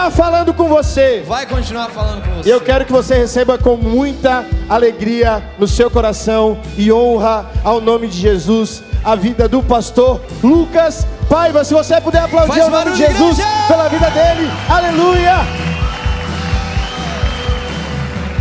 continuar falando com você. Vai continuar falando com você. E eu quero que você receba com muita alegria no seu coração e honra ao nome de Jesus a vida do pastor Lucas Paiva. Se você puder aplaudir o nome de Jesus pela vida dele. Aleluia.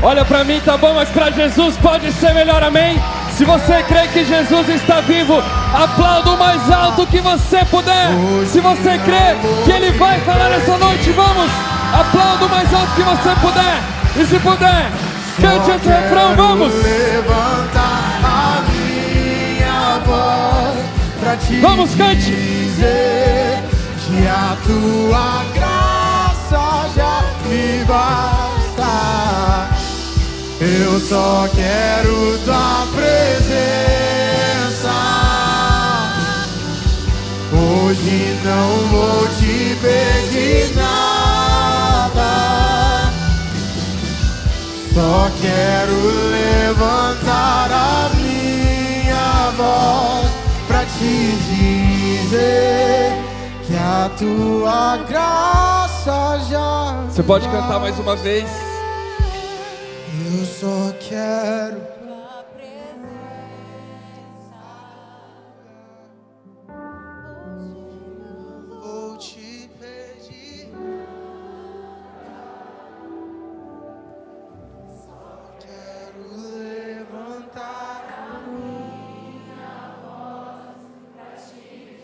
Olha pra mim, tá bom, mas pra Jesus pode ser melhor, amém? Se você crê que Jesus está vivo, aplauda o mais alto que você puder. Se você crê que Ele vai falar essa noite, vamos, aplauda o mais alto que você puder. E se puder, cante esse refrão, vamos. Levantar a minha voz pra te vamos, cante. dizer que a tua graça já me basta. Eu só quero tua presença. Hoje não vou te pedir nada. Só quero levantar a minha voz pra te dizer que a tua graça já. Você pode cantar mais uma vez. Eu só quero tua presença. vou te pedir. Só quero levantar a minha voz pra te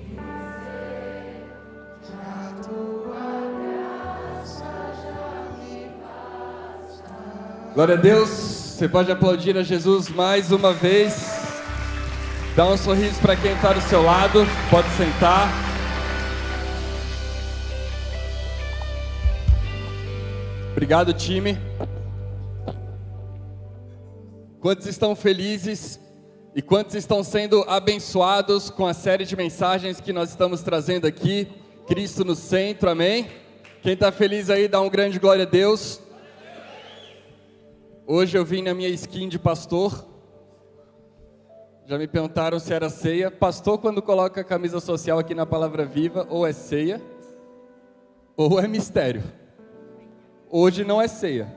dizer que a tua graça já me basta. Glória a Deus, você pode aplaudir a Jesus mais uma vez. Dá um sorriso para quem está do seu lado, pode sentar. Obrigado, time. Quantos estão felizes e quantos estão sendo abençoados com a série de mensagens que nós estamos trazendo aqui? Cristo no centro, amém? Quem está feliz aí, dá um grande glória a Deus. Hoje eu vim na minha skin de pastor. Já me perguntaram se era ceia. Pastor, quando coloca a camisa social aqui na Palavra Viva, ou é ceia, ou é mistério. Hoje não é ceia.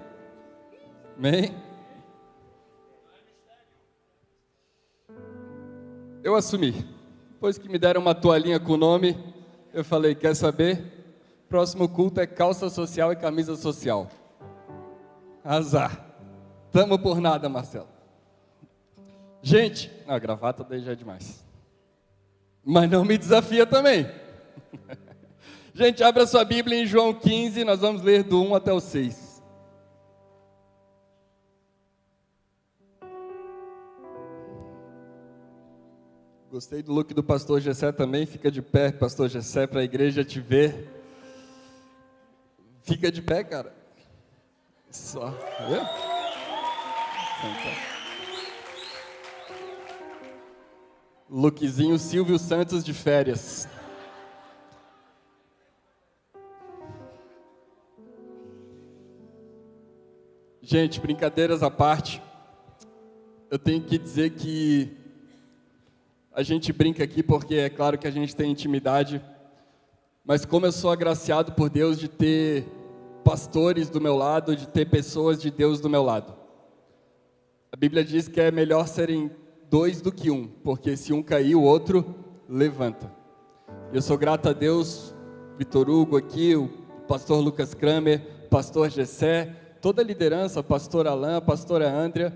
Amém? Eu assumi. Depois que me deram uma toalhinha com o nome, eu falei, quer saber? Próximo culto é calça social e camisa social. Azar. Tamo por nada, Marcelo. Gente, a gravata daí já é demais. Mas não me desafia também. Gente, abra sua Bíblia em João 15, nós vamos ler do 1 até o 6. Gostei do look do pastor Gessé também. Fica de pé, pastor Gessé, para a igreja te ver. Fica de pé, cara. Só, viu? Lookzinho Silvio Santos de férias. Gente, brincadeiras à parte, eu tenho que dizer que a gente brinca aqui porque é claro que a gente tem intimidade, mas como eu sou agraciado por Deus de ter pastores do meu lado, de ter pessoas de Deus do meu lado. A Bíblia diz que é melhor serem dois do que um, porque se um cair, o outro levanta. Eu sou grato a Deus, Vitor Hugo aqui, o pastor Lucas Kramer, pastor Gessé, toda a liderança, pastor Alain, pastora Andrea.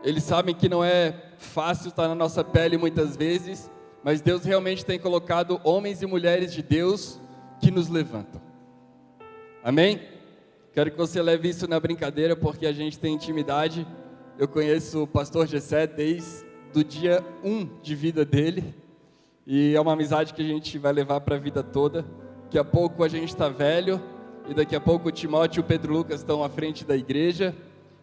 Eles sabem que não é fácil estar na nossa pele muitas vezes, mas Deus realmente tem colocado homens e mulheres de Deus que nos levantam. Amém? Quero que você leve isso na brincadeira, porque a gente tem intimidade. Eu conheço o pastor Gessé desde o dia 1 de vida dele, e é uma amizade que a gente vai levar para a vida toda. Daqui a pouco a gente está velho, e daqui a pouco o Timóteo e o Pedro Lucas estão à frente da igreja,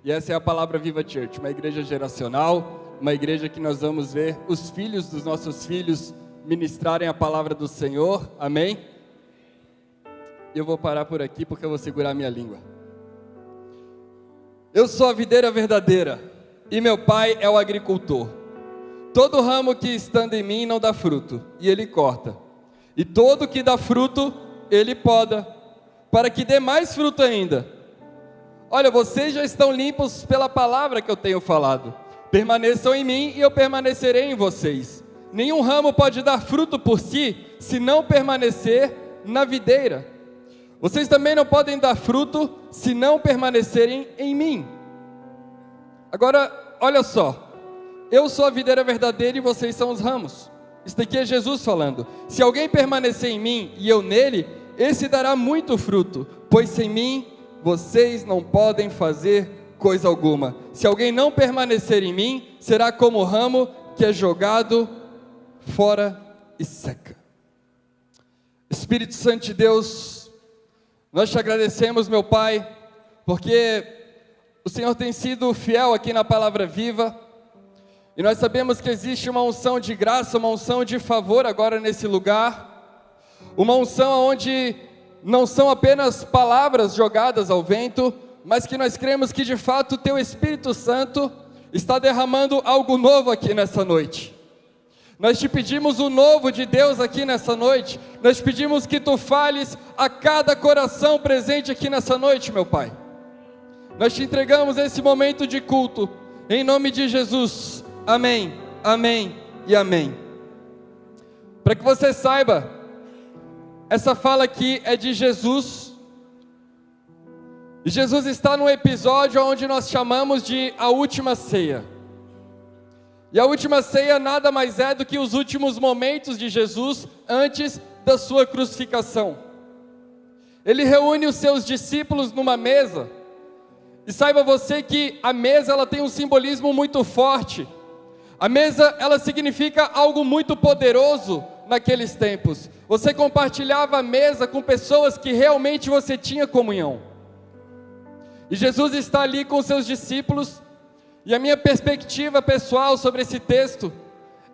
e essa é a Palavra Viva Church, uma igreja geracional, uma igreja que nós vamos ver os filhos dos nossos filhos ministrarem a palavra do Senhor, amém? Eu vou parar por aqui porque eu vou segurar minha língua. Eu sou a videira verdadeira, e meu pai é o agricultor. Todo ramo que estando em mim não dá fruto, e ele corta. E todo que dá fruto, ele poda, para que dê mais fruto ainda. Olha, vocês já estão limpos pela palavra que eu tenho falado. Permaneçam em mim e eu permanecerei em vocês. Nenhum ramo pode dar fruto por si, se não permanecer na videira. Vocês também não podem dar fruto, se não permanecerem em mim. Agora, olha só. Eu sou a videira verdadeira e vocês são os ramos. Isso daqui é Jesus falando. Se alguém permanecer em mim e eu nele, esse dará muito fruto, pois sem mim, vocês não podem fazer coisa alguma. Se alguém não permanecer em mim, será como o ramo que é jogado fora e seca. Espírito Santo de Deus, nós te agradecemos, meu Pai, porque o Senhor tem sido fiel aqui na Palavra Viva, e nós sabemos que existe uma unção de graça, uma unção de favor agora nesse lugar, uma unção onde não são apenas palavras jogadas ao vento, mas que nós cremos que de fato o Teu Espírito Santo está derramando algo novo aqui nessa noite. Nós te pedimos o novo de Deus aqui nessa noite. Nós pedimos que Tu fales a cada coração presente aqui nessa noite, meu Pai. Nós te entregamos esse momento de culto, em nome de Jesus. Amém, amém e amém. Para que você saiba, essa fala aqui é de Jesus. E Jesus está num episódio onde nós chamamos de a última ceia. E a última ceia nada mais é do que os últimos momentos de Jesus antes da sua crucificação. Ele reúne os seus discípulos numa mesa. E saiba você que a mesa ela tem um simbolismo muito forte. A mesa ela significa algo muito poderoso naqueles tempos. Você compartilhava a mesa com pessoas que realmente você tinha comunhão. E Jesus está ali com seus discípulos. E a minha perspectiva pessoal sobre esse texto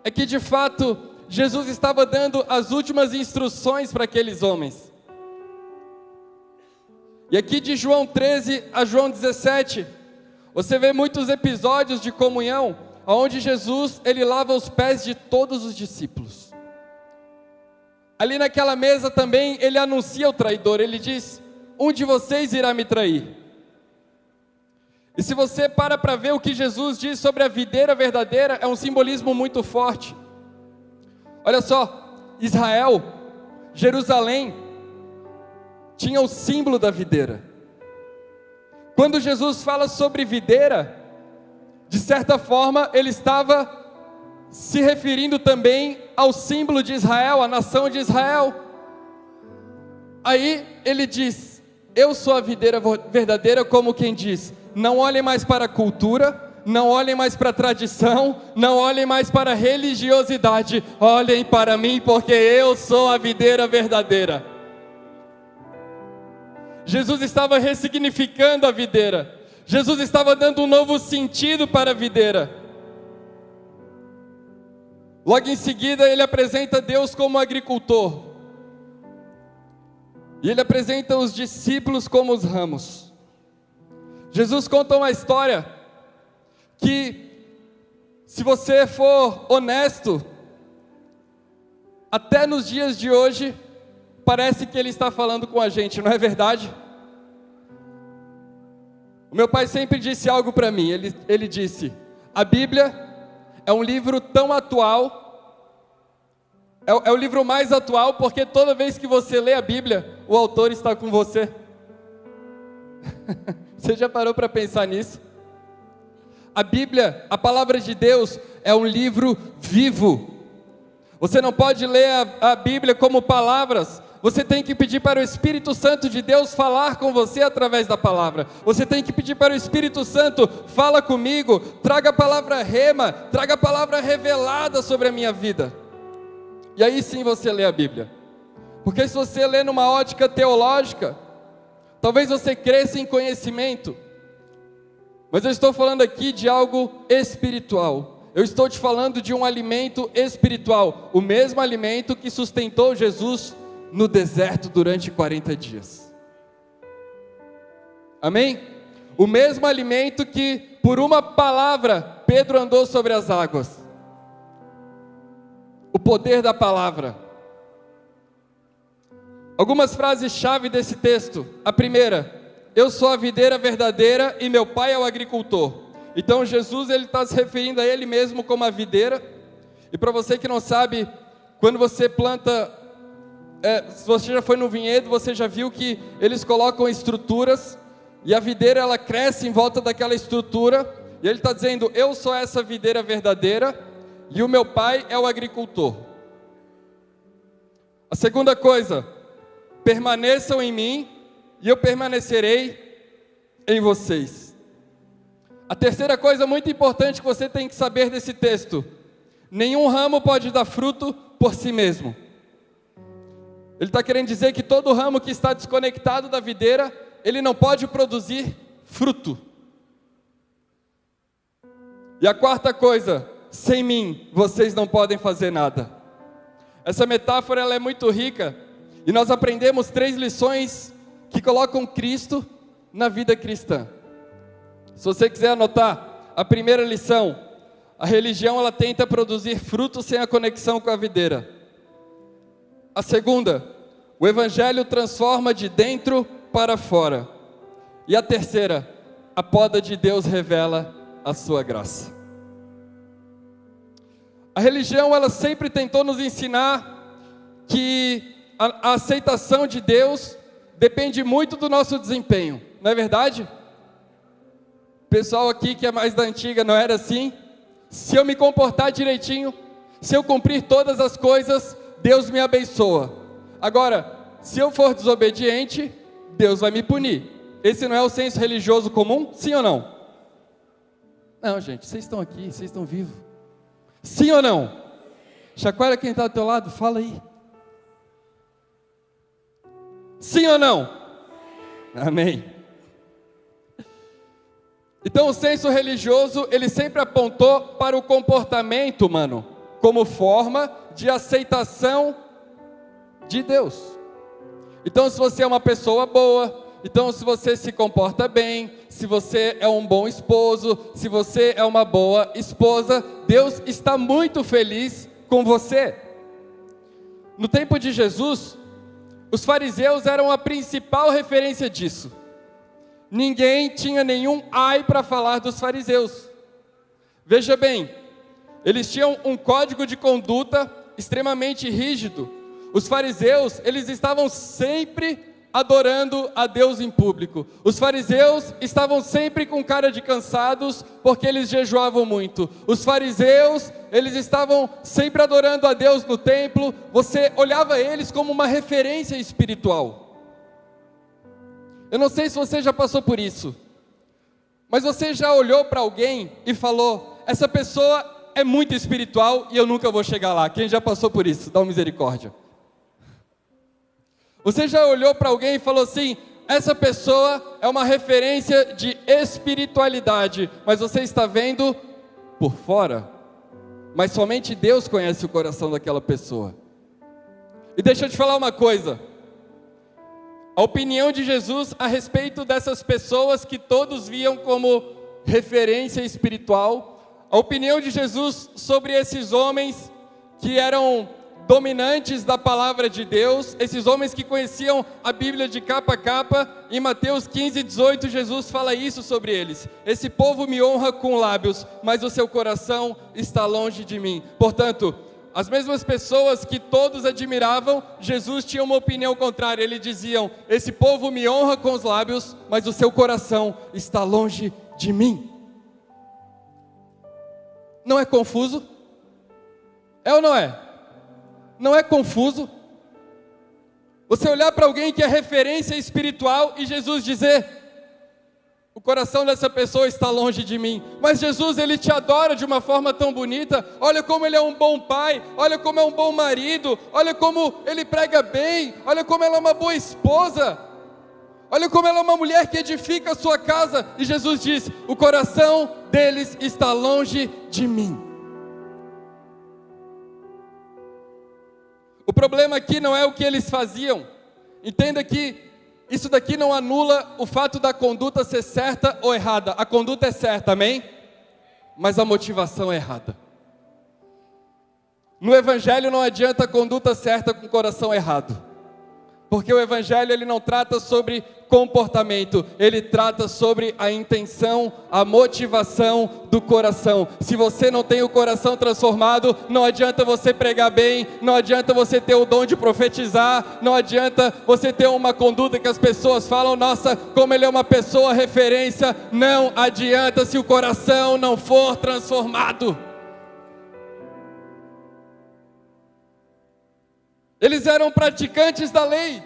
é que de fato Jesus estava dando as últimas instruções para aqueles homens. E aqui de João 13 a João 17, você vê muitos episódios de comunhão, onde Jesus ele lava os pés de todos os discípulos. Ali naquela mesa também ele anuncia o traidor, ele diz: um de vocês irá me trair. E se você para ver o que Jesus diz sobre a videira verdadeira, é um simbolismo muito forte. Olha só, Israel, Jerusalém, tinha o símbolo da videira. Quando Jesus fala sobre videira, de certa forma ele estava se referindo também ao símbolo de Israel, a nação de Israel. Aí ele diz: eu sou a videira verdadeira, como quem diz: não olhem mais para a cultura, não olhem mais para a tradição, não olhem mais para a religiosidade, olhem para mim, porque eu sou a videira verdadeira. Jesus estava ressignificando a videira, Jesus estava dando um novo sentido para a videira. Logo em seguida ele apresenta Deus como agricultor, e ele apresenta os discípulos como os ramos. Jesus conta uma história que, se você for honesto, até nos dias de hoje, parece que ele está falando com a gente, não é verdade? O meu pai sempre disse algo para mim, ele disse: a Bíblia é um livro tão atual, é o livro mais atual, porque toda vez que você lê a Bíblia, o autor está com você. Você já parou para pensar nisso? A Bíblia, a palavra de Deus, é um livro vivo. Você não pode ler a Bíblia como palavras. Você tem que pedir para o Espírito Santo de Deus falar com você através da palavra. Você tem que pedir para o Espírito Santo: fala comigo, traga a palavra rema, traga a palavra revelada sobre a minha vida. E aí sim você lê a Bíblia. Porque se você lê numa ótica teológica, talvez você cresça em conhecimento, mas eu estou falando aqui de algo espiritual. Eu estou te falando de um alimento espiritual, o mesmo alimento que sustentou Jesus no deserto durante 40 dias. Amém? O mesmo alimento que, por uma palavra, Pedro andou sobre as águas. O poder da palavra. Algumas frases-chave desse texto. A primeira: eu sou a videira verdadeira e meu pai é o agricultor. Então Jesus ele está se referindo a ele mesmo como a videira. E para você que não sabe, quando você planta, se você já foi no vinhedo, você já viu que eles colocam estruturas, e a videira ela cresce em volta daquela estrutura, e ele está dizendo: eu sou essa videira verdadeira, e o meu pai é o agricultor. A segunda coisa: permaneçam em mim, e eu permanecerei em vocês. A terceira coisa muito importante que você tem que saber desse texto: nenhum ramo pode dar fruto por si mesmo. Ele está querendo dizer que todo ramo que está desconectado da videira, ele não pode produzir fruto. E a quarta coisa: sem mim vocês não podem fazer nada. Essa metáfora ela é muito rica, e nós aprendemos 3 lições que colocam Cristo na vida cristã. Se você quiser anotar, a primeira lição: a religião ela tenta produzir frutos sem a conexão com a videira. A segunda: o evangelho transforma de dentro para fora. E a terceira: a poda de Deus revela a sua graça. A religião ela sempre tentou nos ensinar que a aceitação de Deus depende muito do nosso desempenho, não é verdade? O pessoal aqui que é mais da antiga não era assim? Se eu me comportar direitinho, se eu cumprir todas as coisas, Deus me abençoa. Agora, se eu for desobediente, Deus vai me punir. Esse não é o senso religioso comum? Sim ou não? Não, gente, vocês estão aqui, vocês estão vivos. Sim ou não? Chacoalha quem está do teu lado, fala aí. Sim ou não? Amém. Então o senso religioso, ele sempre apontou para o comportamento humano, como forma de aceitação de Deus. Então se você é uma pessoa boa, então se você se comporta bem, se você é um bom esposo, se você é uma boa esposa, Deus está muito feliz com você. No tempo de Jesus, os fariseus eram a principal referência disso. Ninguém tinha nenhum ai para falar dos fariseus. Veja bem, eles tinham um código de conduta extremamente rígido. Os fariseus, eles estavam sempre adorando a Deus em público. Os fariseus estavam sempre com cara de cansados, porque eles jejuavam muito. Os fariseus, eles estavam sempre adorando a Deus no templo. Você olhava eles como uma referência espiritual. Eu não sei se você já passou por isso, mas você já olhou para alguém e falou: essa pessoa é muito espiritual e eu nunca vou chegar lá. Quem já passou por isso? Dá uma misericórdia. Você já olhou para alguém e falou assim: essa pessoa é uma referência de espiritualidade, mas você está vendo por fora, mas somente Deus conhece o coração daquela pessoa. E deixa eu te falar uma coisa: a opinião de Jesus a respeito dessas pessoas que todos viam como referência espiritual, a opinião de Jesus sobre esses homens que eram dominantes da palavra de Deus, esses homens que conheciam a Bíblia de capa a capa, em Mateus 15:18, Jesus fala isso sobre eles: esse povo me honra com lábios, mas o seu coração está longe de mim. Portanto, as mesmas pessoas que todos admiravam, Jesus tinha uma opinião contrária. Eles diziam: esse povo me honra com os lábios, mas o seu coração está longe de mim. Não é confuso? É ou não é? Não é confuso? Você olhar para alguém que é referência espiritual e Jesus dizer: o coração dessa pessoa está longe de mim. Mas Jesus, ele te adora de uma forma tão bonita. Olha como ele é um bom pai, olha como é um bom marido, olha como ele prega bem, olha como ela é uma boa esposa, olha como ela é uma mulher que edifica a sua casa. E Jesus diz: o coração deles está longe de mim. O problema aqui não é o que eles faziam. Entenda que isso daqui não anula o fato da conduta ser certa ou errada. A conduta é certa, amém? Mas a motivação é errada. No Evangelho não adianta a conduta certa com o coração errado. Porque o Evangelho ele não trata sobre comportamento, ele trata sobre a intenção, a motivação do coração. Se você não tem o coração transformado, não adianta você pregar bem, não adianta você ter o dom de profetizar, não adianta você ter uma conduta que as pessoas falam, nossa, como ele é uma pessoa referência. Não adianta se o coração não for transformado. Eles eram praticantes da lei.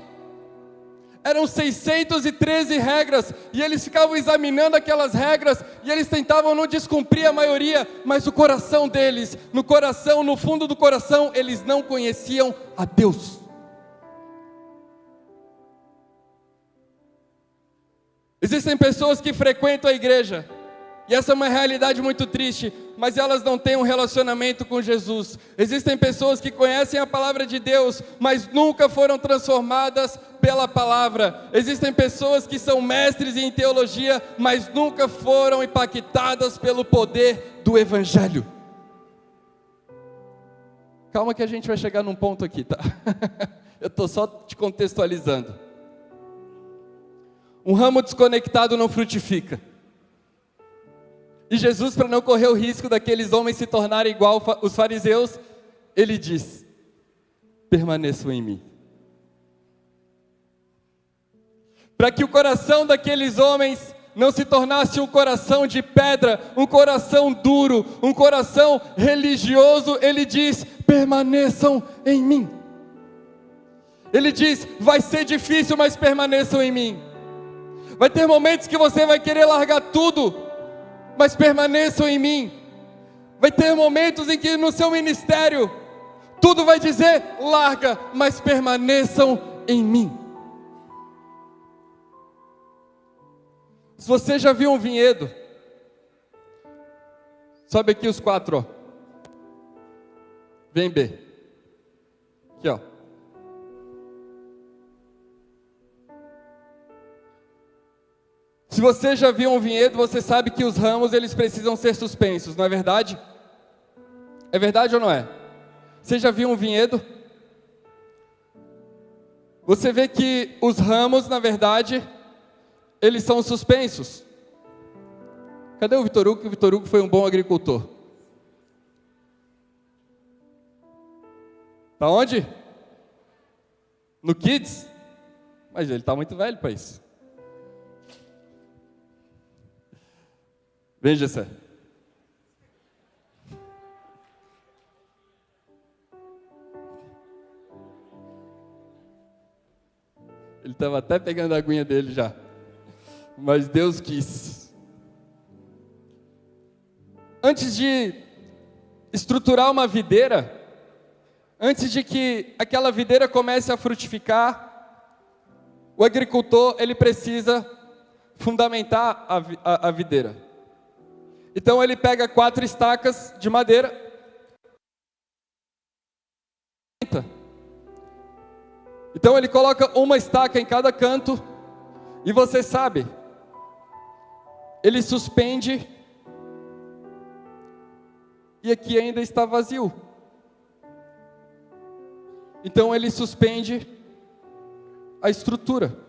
Eram 613 regras, e eles ficavam examinando aquelas regras, e eles tentavam não descumprir a maioria, mas o coração deles, no fundo do coração, eles não conheciam a Deus. Existem pessoas que frequentam a igreja, e essa é uma realidade muito triste, mas elas não têm um relacionamento com Jesus. Existem pessoas que conhecem a palavra de Deus, mas nunca foram transformadas pela palavra. Existem pessoas que são mestres em teologia, mas nunca foram impactadas pelo poder do Evangelho. Calma que a gente vai chegar num ponto aqui, tá? Eu estou só te contextualizando. Um ramo desconectado não frutifica. E Jesus, para não correr o risco daqueles homens se tornarem igual os fariseus, ele diz: permaneçam em mim. Para que o coração daqueles homens não se tornasse um coração de pedra, um coração duro, um coração religioso, ele diz: permaneçam em mim. Ele diz: vai ser difícil, mas permaneçam em mim. Vai ter momentos que você vai querer largar tudo, mas permaneçam em mim. Vai ter momentos em que no seu ministério tudo vai dizer: larga, mas permaneçam em mim. Se você já viu um vinhedo, sobe aqui os 4, ó. Vem B. Aqui, ó. Se você já viu um vinhedo, você sabe que os ramos eles precisam ser suspensos, não é verdade? É verdade ou não é? Você já viu um vinhedo? Você vê que os ramos, na verdade, eles são suspensos. Cadê o Vitor Hugo? O Vitor Hugo foi um bom agricultor. Tá onde? No Kids? Mas ele está muito velho para isso. Vem, Gessé. Ele estava até pegando a aguinha dele já. Mas Deus quis. Antes de estruturar uma videira, antes de que aquela videira comece a frutificar, o agricultor ele precisa fundamentar a videira. Então ele pega 4 estacas de madeira, então ele coloca uma estaca em cada canto, e você sabe, ele suspende, e aqui ainda está vazio. Então ele suspende a estrutura.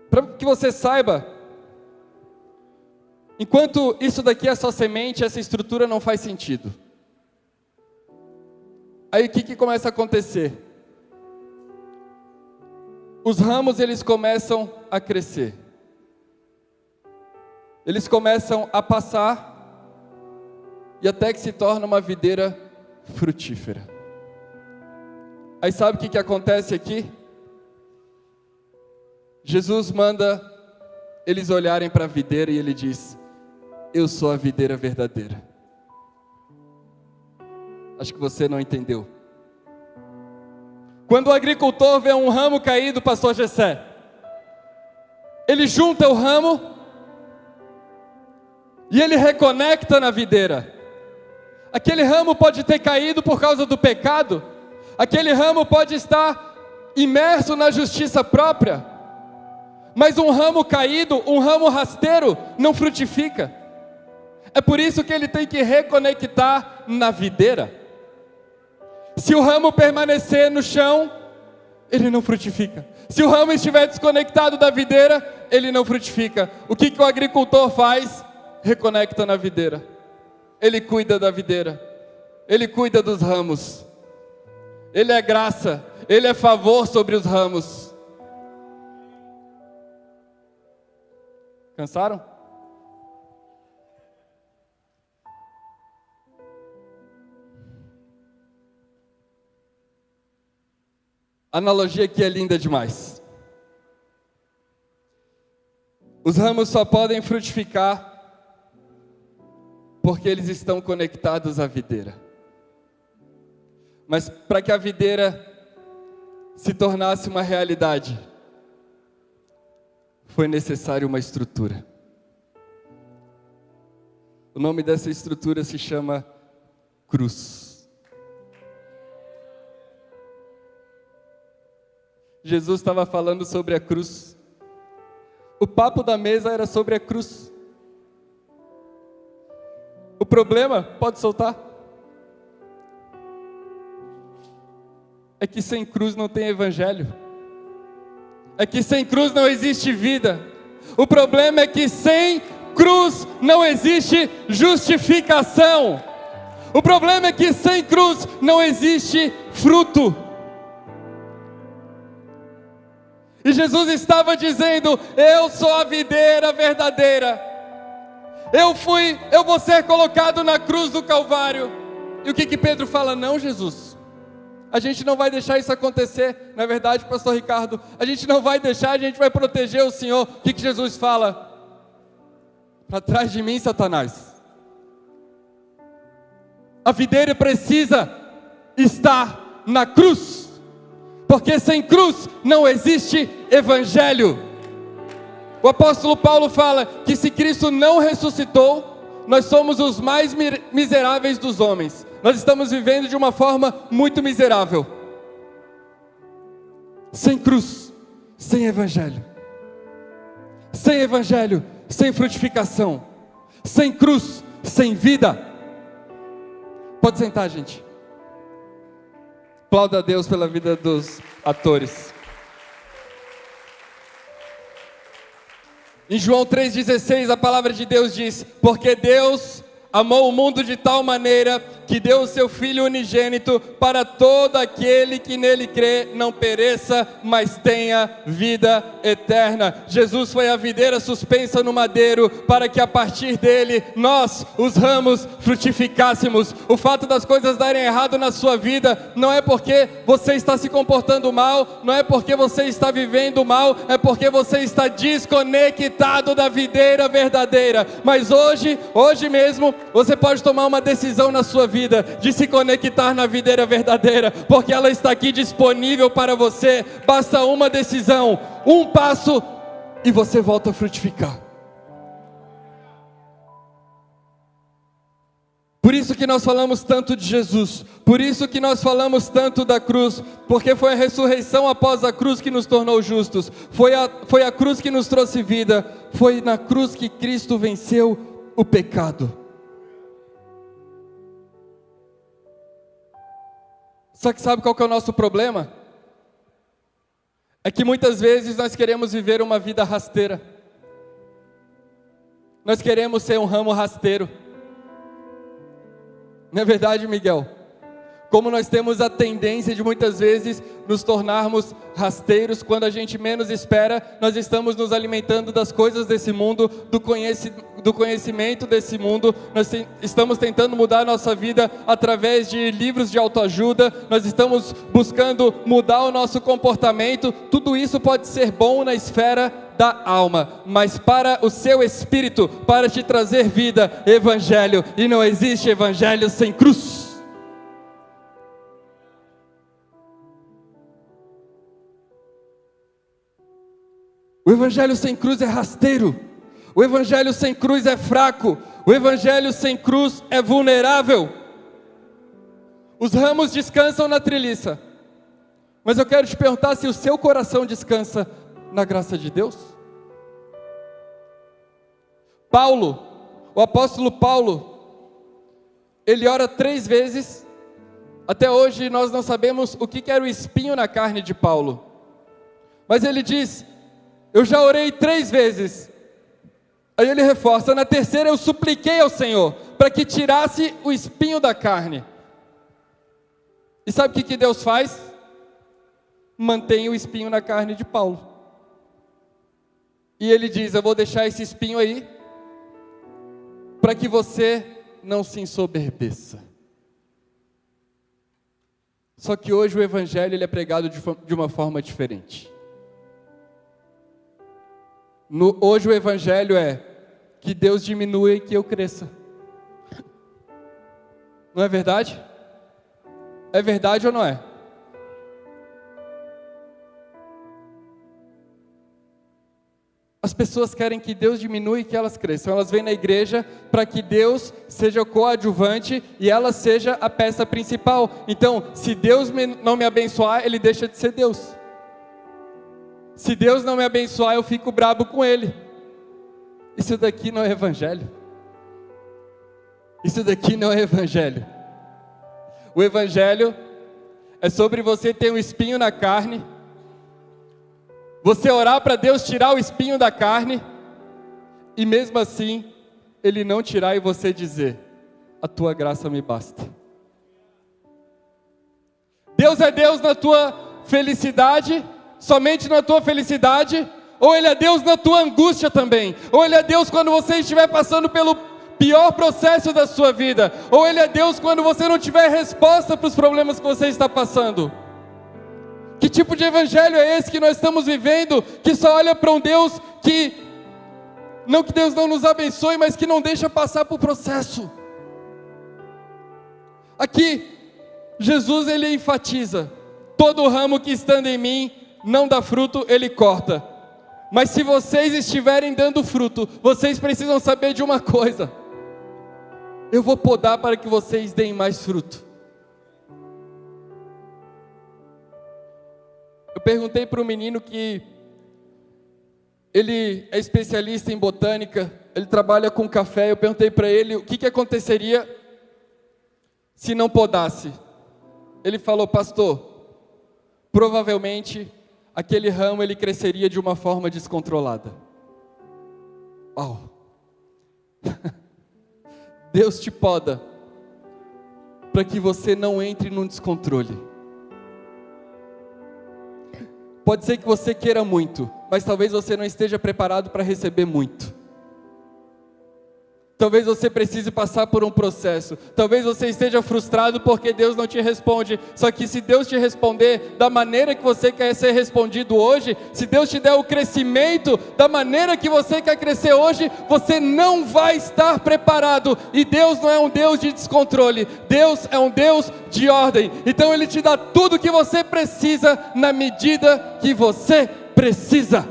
Para que você saiba, enquanto isso daqui é só semente, essa estrutura não faz sentido. Aí o que começa a acontecer? Os ramos eles começam a crescer. Eles começam a passar, e até que se torna uma videira frutífera. Aí sabe o que acontece aqui? Jesus manda eles olharem para a videira e ele diz: eu sou a videira verdadeira. Acho que você não entendeu. Quando o agricultor vê um ramo caído, pastor Gessé, ele junta o ramo e ele reconecta na videira. Aquele ramo pode ter caído por causa do pecado, aquele ramo pode estar imerso na justiça própria, mas um ramo caído, um ramo rasteiro, não frutifica. É por isso que ele tem que reconectar na videira. Se o ramo permanecer no chão, ele não frutifica. Se o ramo estiver desconectado da videira, ele não frutifica. O que o agricultor faz? Reconecta na videira. Ele cuida da videira. Ele cuida dos ramos. Ele é graça. Ele é favor sobre os ramos. Cansaram? A analogia aqui é linda demais. Os ramos só podem frutificar porque eles estão conectados à videira. Mas para que a videira se tornasse uma realidade, foi necessário uma estrutura. O nome dessa estrutura se chama cruz. Jesus estava falando sobre a cruz. O papo da mesa era sobre a cruz. O problema, pode soltar, é que sem cruz não tem evangelho. É que sem cruz não existe vida. O problema é que sem cruz não existe justificação. O problema é que sem cruz não existe fruto. E Jesus estava dizendo: eu sou a videira verdadeira. Eu vou ser colocado na cruz do Calvário. E o que Pedro fala? Não, Jesus, a gente não vai deixar isso acontecer. Não é verdade, pastor Ricardo? A gente não vai deixar, a gente vai proteger o Senhor. O que Jesus fala? Para trás de mim, Satanás. A videira precisa estar na cruz, porque sem cruz não existe evangelho. O apóstolo Paulo fala que se Cristo não ressuscitou, nós somos os mais miseráveis dos homens. Nós estamos vivendo de uma forma muito miserável. Sem cruz, sem evangelho. Sem evangelho, sem frutificação. Sem cruz, sem vida. Pode sentar, gente. Aplauda a Deus pela vida dos atores. Em João 3,16 a palavra de Deus diz: porque Deus amou o mundo de tal maneira que deu o seu Filho unigênito para todo aquele que nele crê não pereça, mas tenha vida eterna. Jesus foi a videira suspensa no madeiro para que a partir dele nós, os ramos, frutificássemos. O fato das coisas darem errado na sua vida não é porque você está se comportando mal, não é porque você está vivendo mal, é porque você está desconectado da videira verdadeira. Mas hoje mesmo, você pode tomar uma decisão na sua vida de se conectar na videira verdadeira, porque ela está aqui disponível para você. Basta uma decisão, um passo e você volta a frutificar. Por isso que nós falamos tanto de Jesus, por isso que nós falamos tanto da cruz, porque foi a ressurreição após a cruz que nos tornou justos, foi a cruz que nos trouxe vida, foi na cruz que Cristo venceu o pecado. Só que sabe qual que é o nosso problema? É que muitas vezes nós queremos viver uma vida rasteira. Nós queremos ser um ramo rasteiro. Não é verdade, Miguel? Como nós temos a tendência de muitas vezes nos tornarmos rasteiros, quando a gente menos espera, nós estamos nos alimentando das coisas desse mundo, do conhecimento desse mundo, nós estamos tentando mudar a nossa vida através de livros de autoajuda, nós estamos buscando mudar o nosso comportamento. Tudo isso pode ser bom na esfera da alma, mas para o seu espírito, para te trazer vida, evangelho, e não existe evangelho sem cruz. O evangelho sem cruz é rasteiro, o evangelho sem cruz é fraco, o evangelho sem cruz é vulnerável. Os ramos descansam na treliça, mas eu quero te perguntar se o seu coração descansa na graça de Deus. Paulo, o apóstolo Paulo, ele ora 3 vezes Até hoje nós não sabemos o que era o espinho na carne de Paulo. Mas ele diz, eu já orei 3 vezes. Aí ele reforça, na terceira eu supliquei ao Senhor, para que tirasse o espinho da carne. E sabe o que Deus faz? Mantém o espinho na carne de Paulo. E ele diz, eu vou deixar esse espinho aí, para que você não se ensoberbeça. Só que hoje o evangelho ele é pregado de uma forma diferente. Hoje o evangelho é que Deus diminua e que eu cresça. Não é verdade? É verdade ou não é? As pessoas querem que Deus diminua e que elas cresçam. Elas vêm na igreja para que Deus seja o coadjuvante e ela seja a peça principal. Então, se Deus não me abençoar, Ele deixa de ser Deus. Se Deus não me abençoar, eu fico brabo com Ele. Isso daqui não é evangelho. Isso daqui não é evangelho. O evangelho é sobre você ter um espinho na carne, você orar para Deus tirar o espinho da carne, e mesmo assim, Ele não tirar e você dizer, a tua graça me basta. Deus é Deus na tua felicidade, somente na tua felicidade, ou Ele é Deus na tua angústia também, ou Ele é Deus quando você estiver passando pelo pior processo da sua vida, ou Ele é Deus quando você não tiver resposta para os problemas que você está passando. Que tipo de evangelho é esse que nós estamos vivendo, que só olha para um Deus que, não que Deus não nos abençoe, mas que não deixa passar por o processo? Aqui, Jesus ele enfatiza, todo ramo que estando em mim não dá fruto, Ele corta. Mas se vocês estiverem dando fruto, vocês precisam saber de uma coisa, eu vou podar para que vocês deem mais fruto. Eu perguntei para um menino que ele é especialista em botânica, ele trabalha com café, eu perguntei para ele o que aconteceria se não podasse. Ele falou, pastor, provavelmente aquele ramo ele cresceria de uma forma descontrolada. Uau! Deus te poda para que você não entre num descontrole. Pode ser que você queira muito, mas talvez você não esteja preparado para receber muito. Talvez você precise passar por um processo. Talvez você esteja frustrado porque Deus não te responde. Só que se Deus te responder da maneira que você quer ser respondido hoje, se Deus te der o crescimento da maneira que você quer crescer hoje, você não vai estar preparado. E Deus não é um Deus de descontrole. Deus é um Deus de ordem. Então Ele te dá tudo o que você precisa na medida que você precisa.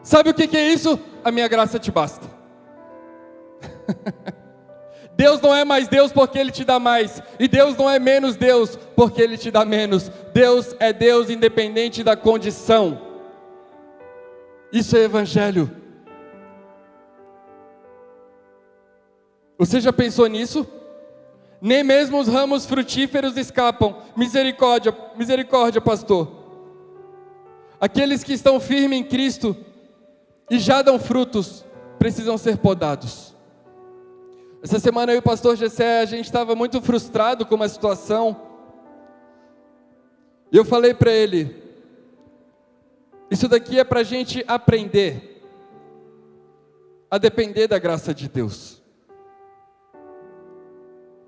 Sabe o que é isso? A minha graça te basta. Deus não é mais Deus porque Ele te dá mais, e Deus não é menos Deus porque Ele te dá menos. Deus é Deus independente da condição. Isso é evangelho. Você já pensou nisso? Nem mesmo os ramos frutíferos escapam. Misericórdia, misericórdia, pastor. Aqueles que estão firmes em Cristo e já dão frutos, precisam ser podados. Essa semana eu e o pastor Gessé, a gente estava muito frustrado com uma situação. E eu falei para ele, isso daqui é para a gente aprender a depender da graça de Deus.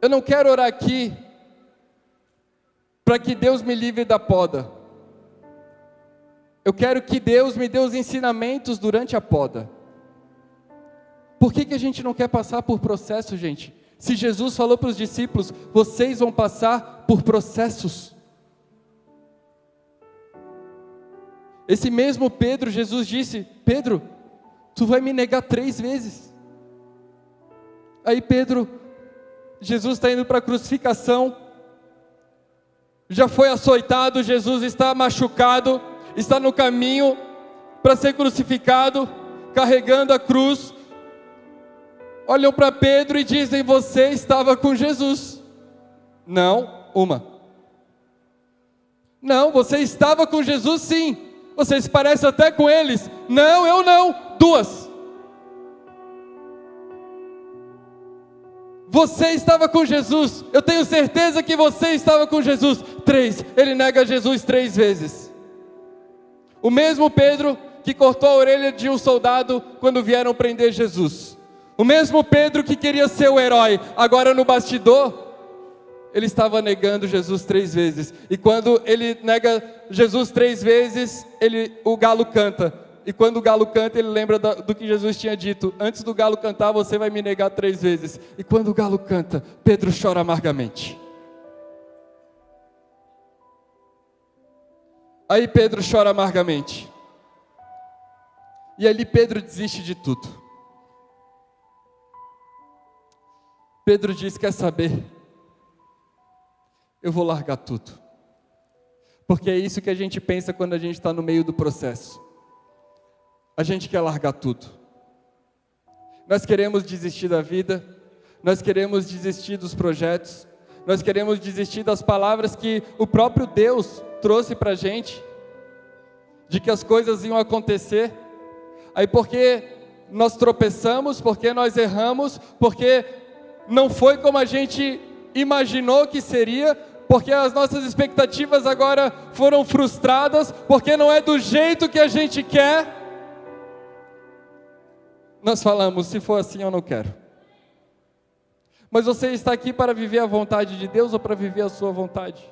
Eu não quero orar aqui para que Deus me livre da poda. Eu quero que Deus me dê os ensinamentos durante a poda. Por que a gente não quer passar por processo, gente? Se Jesus falou para os discípulos, vocês vão passar por processos. Esse mesmo Pedro, Jesus disse, Pedro, tu vai me negar 3 vezes. Aí Pedro, Jesus está indo para a crucificação, já foi açoitado, Jesus está machucado, está no caminho para ser crucificado, carregando a cruz. Olham para Pedro e dizem, você estava com Jesus. Não, uma. Não, você estava com Jesus sim. Você se parece até com eles. Não, eu não. 2. Você estava com Jesus. Eu tenho certeza que você estava com Jesus. 3. Ele nega Jesus 3 vezes. O mesmo Pedro que cortou a orelha de um soldado quando vieram prender Jesus. O mesmo Pedro que queria ser o herói. Agora no bastidor, ele estava negando Jesus 3 vezes. E quando ele nega Jesus 3 vezes, o galo canta. E quando o galo canta, ele lembra do que Jesus tinha dito: antes do galo cantar, você vai me negar 3 vezes. E quando o galo canta, Pedro chora amargamente. Aí Pedro chora amargamente. E ali Pedro desiste de tudo. Pedro diz: quer saber? Eu vou largar tudo. Porque é isso que a gente pensa quando a gente está no meio do processo. A gente quer largar tudo. Nós queremos desistir da vida. Nós queremos desistir dos projetos. Nós queremos desistir das palavras que o próprio Deus trouxe para a gente, de que as coisas iam acontecer. Aí porque nós tropeçamos, porque nós erramos, porque não foi como a gente imaginou que seria, porque as nossas expectativas agora foram frustradas, porque não é do jeito que a gente quer, nós falamos: se for assim eu não quero. Mas você está aqui para viver a vontade de Deus ou para viver a sua vontade?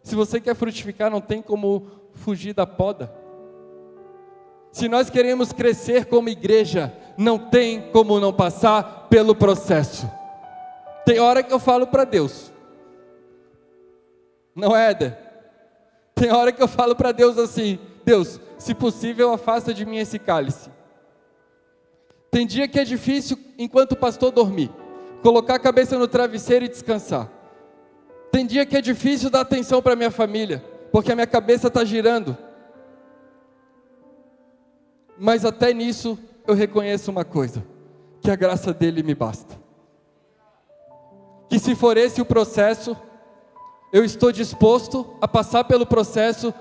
Se você quer frutificar, não tem como fugir da poda. Se nós queremos crescer como igreja, não tem como não passar pelo processo. Tem hora que eu falo para Deus, não é, Éder? Tem hora que eu falo para Deus assim: Deus, se possível, afasta de mim esse cálice. Tem dia que é difícil, enquanto o pastor dormir, colocar a cabeça no travesseiro e descansar. Tem dia que é difícil dar atenção para minha família, porque a minha cabeça está girando. Mas até nisso eu reconheço uma coisa: que a graça dele me basta. Que se for esse o processo, eu estou disposto a passar pelo processo,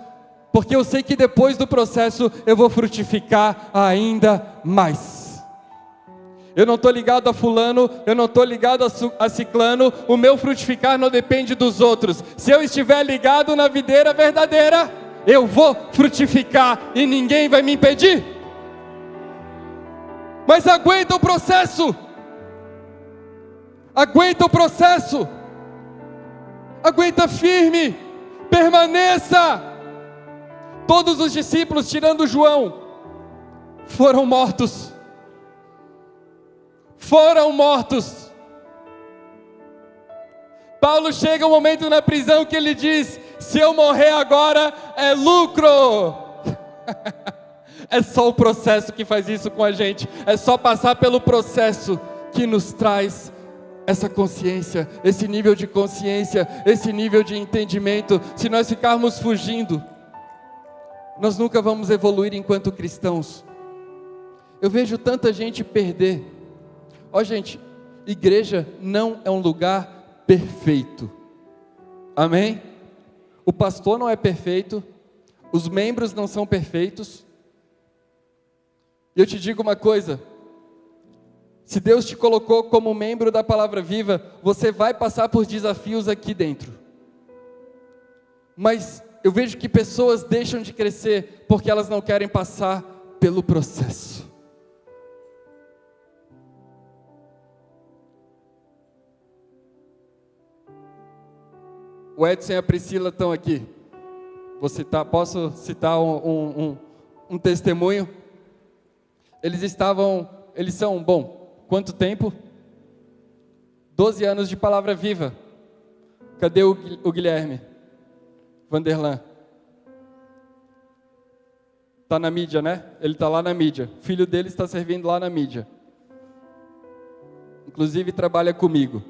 porque eu sei que depois do processo eu vou frutificar ainda mais. Eu não estou ligado a fulano, eu não estou ligado a ciclano, o meu frutificar não depende dos outros. Se eu estiver ligado na videira verdadeira, eu vou frutificar e ninguém vai me impedir. Mas aguenta o processo. Aguenta o processo. Aguenta firme. Permaneça. Todos os discípulos, tirando João, foram mortos. Foram mortos. Paulo chega um momento na prisão que ele diz: se eu morrer agora é lucro. É só o processo que faz isso com a gente. É só passar pelo processo que nos traz essa consciência, esse nível de consciência, esse nível de entendimento. Se nós ficarmos fugindo, nós nunca vamos evoluir enquanto cristãos. Eu vejo tanta gente perder. Ó, gente, igreja não é um lugar perfeito. Amém? O pastor não é perfeito, os membros não são perfeitos. E eu te digo uma coisa: se Deus te colocou como membro da Palavra Viva, você vai passar por desafios aqui dentro. Mas eu vejo que pessoas deixam de crescer porque elas não querem passar pelo processo. O Edson e a Priscila estão aqui. Posso citar um testemunho? Eles são, quanto tempo? 12 anos de Palavra Viva. Cadê o Guilherme? Vanderlan. Está na mídia, né? Ele está lá na mídia. O filho dele está servindo lá na mídia. Inclusive trabalha comigo.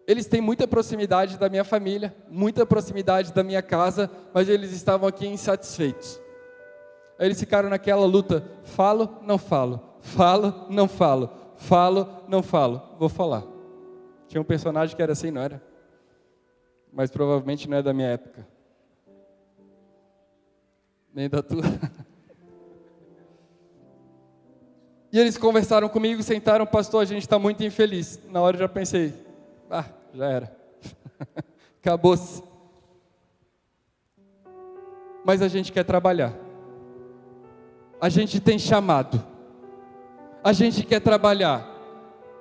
Eles têm muita proximidade da minha família, muita proximidade da minha casa, mas eles estavam aqui insatisfeitos. Aí eles ficaram naquela luta: falo, não falo, falo, não falo, falo, não falo. Vou falar. Tinha um personagem que era assim, não era? Mas provavelmente não é da minha época. Nem da tua. E eles conversaram comigo, sentaram, pastor, a gente está muito infeliz. Na hora eu já pensei, já era. Acabou-se. Mas a gente quer trabalhar. A gente tem chamado. A gente quer trabalhar.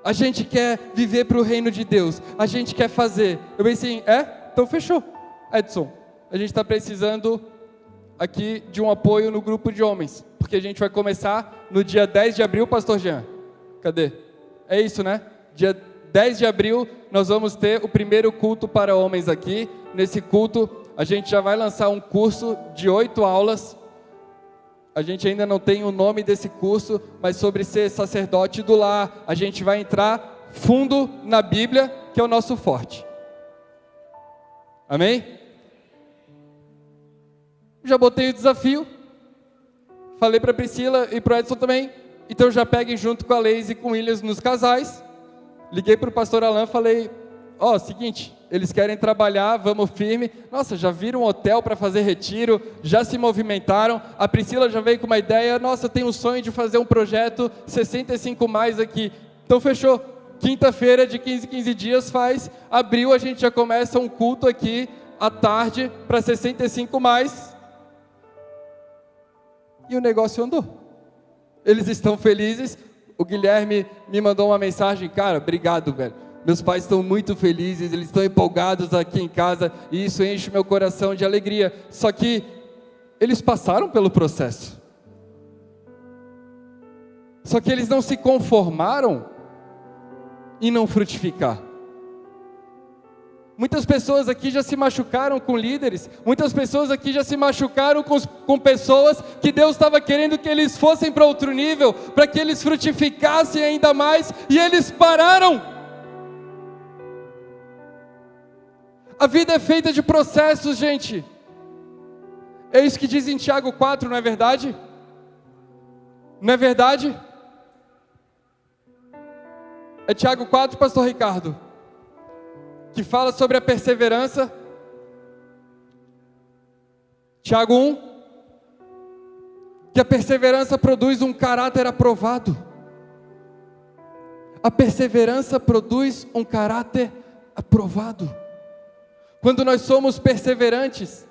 A gente quer viver para o reino de Deus. A gente quer fazer. Eu pensei, então fechou. Edson, a gente está precisando aqui de um apoio no grupo de homens. Porque a gente vai começar no dia 10 de abril, pastor Jean. Cadê? É isso, né? Dia 10 de abril, nós vamos ter o primeiro culto para homens aqui. Nesse culto, a gente já vai lançar um curso de 8 aulas. A gente ainda não tem o nome desse curso, mas sobre ser sacerdote do lar. A gente vai entrar fundo na Bíblia, que é o nosso forte. Amém? Já botei o desafio. Falei para a Priscila e para o Edson também. Então já peguem junto com a Leise e com o Williams nos casais. Liguei para o pastor Alain, falei, seguinte, eles querem trabalhar, vamos firme. Nossa, já viram um hotel para fazer retiro, já se movimentaram. A Priscila já veio com uma ideia, nossa, eu tenho um sonho de fazer um projeto 65 mais aqui. Então fechou, quinta-feira de 15 dias abril, a gente já começa um culto aqui à tarde para 65 mais. E o negócio andou. Eles estão felizes. O Guilherme me mandou uma mensagem, cara, obrigado, velho. Meus pais estão muito felizes, eles estão empolgados aqui em casa, e isso enche meu coração de alegria. Só que eles passaram pelo processo. Só que eles não se conformaram em não frutificar. Muitas pessoas aqui já se machucaram com líderes. Muitas pessoas aqui já se machucaram com pessoas que Deus estava querendo que eles fossem para outro nível, para que eles frutificassem ainda mais, e eles pararam. A vida é feita de processos, gente. É isso que diz em Tiago 4, não é verdade? Não é verdade? É Tiago 4, pastor Ricardo, que fala sobre a perseverança. Tiago 1, que a perseverança produz um caráter aprovado. A perseverança produz um caráter aprovado. Quando nós somos perseverantes,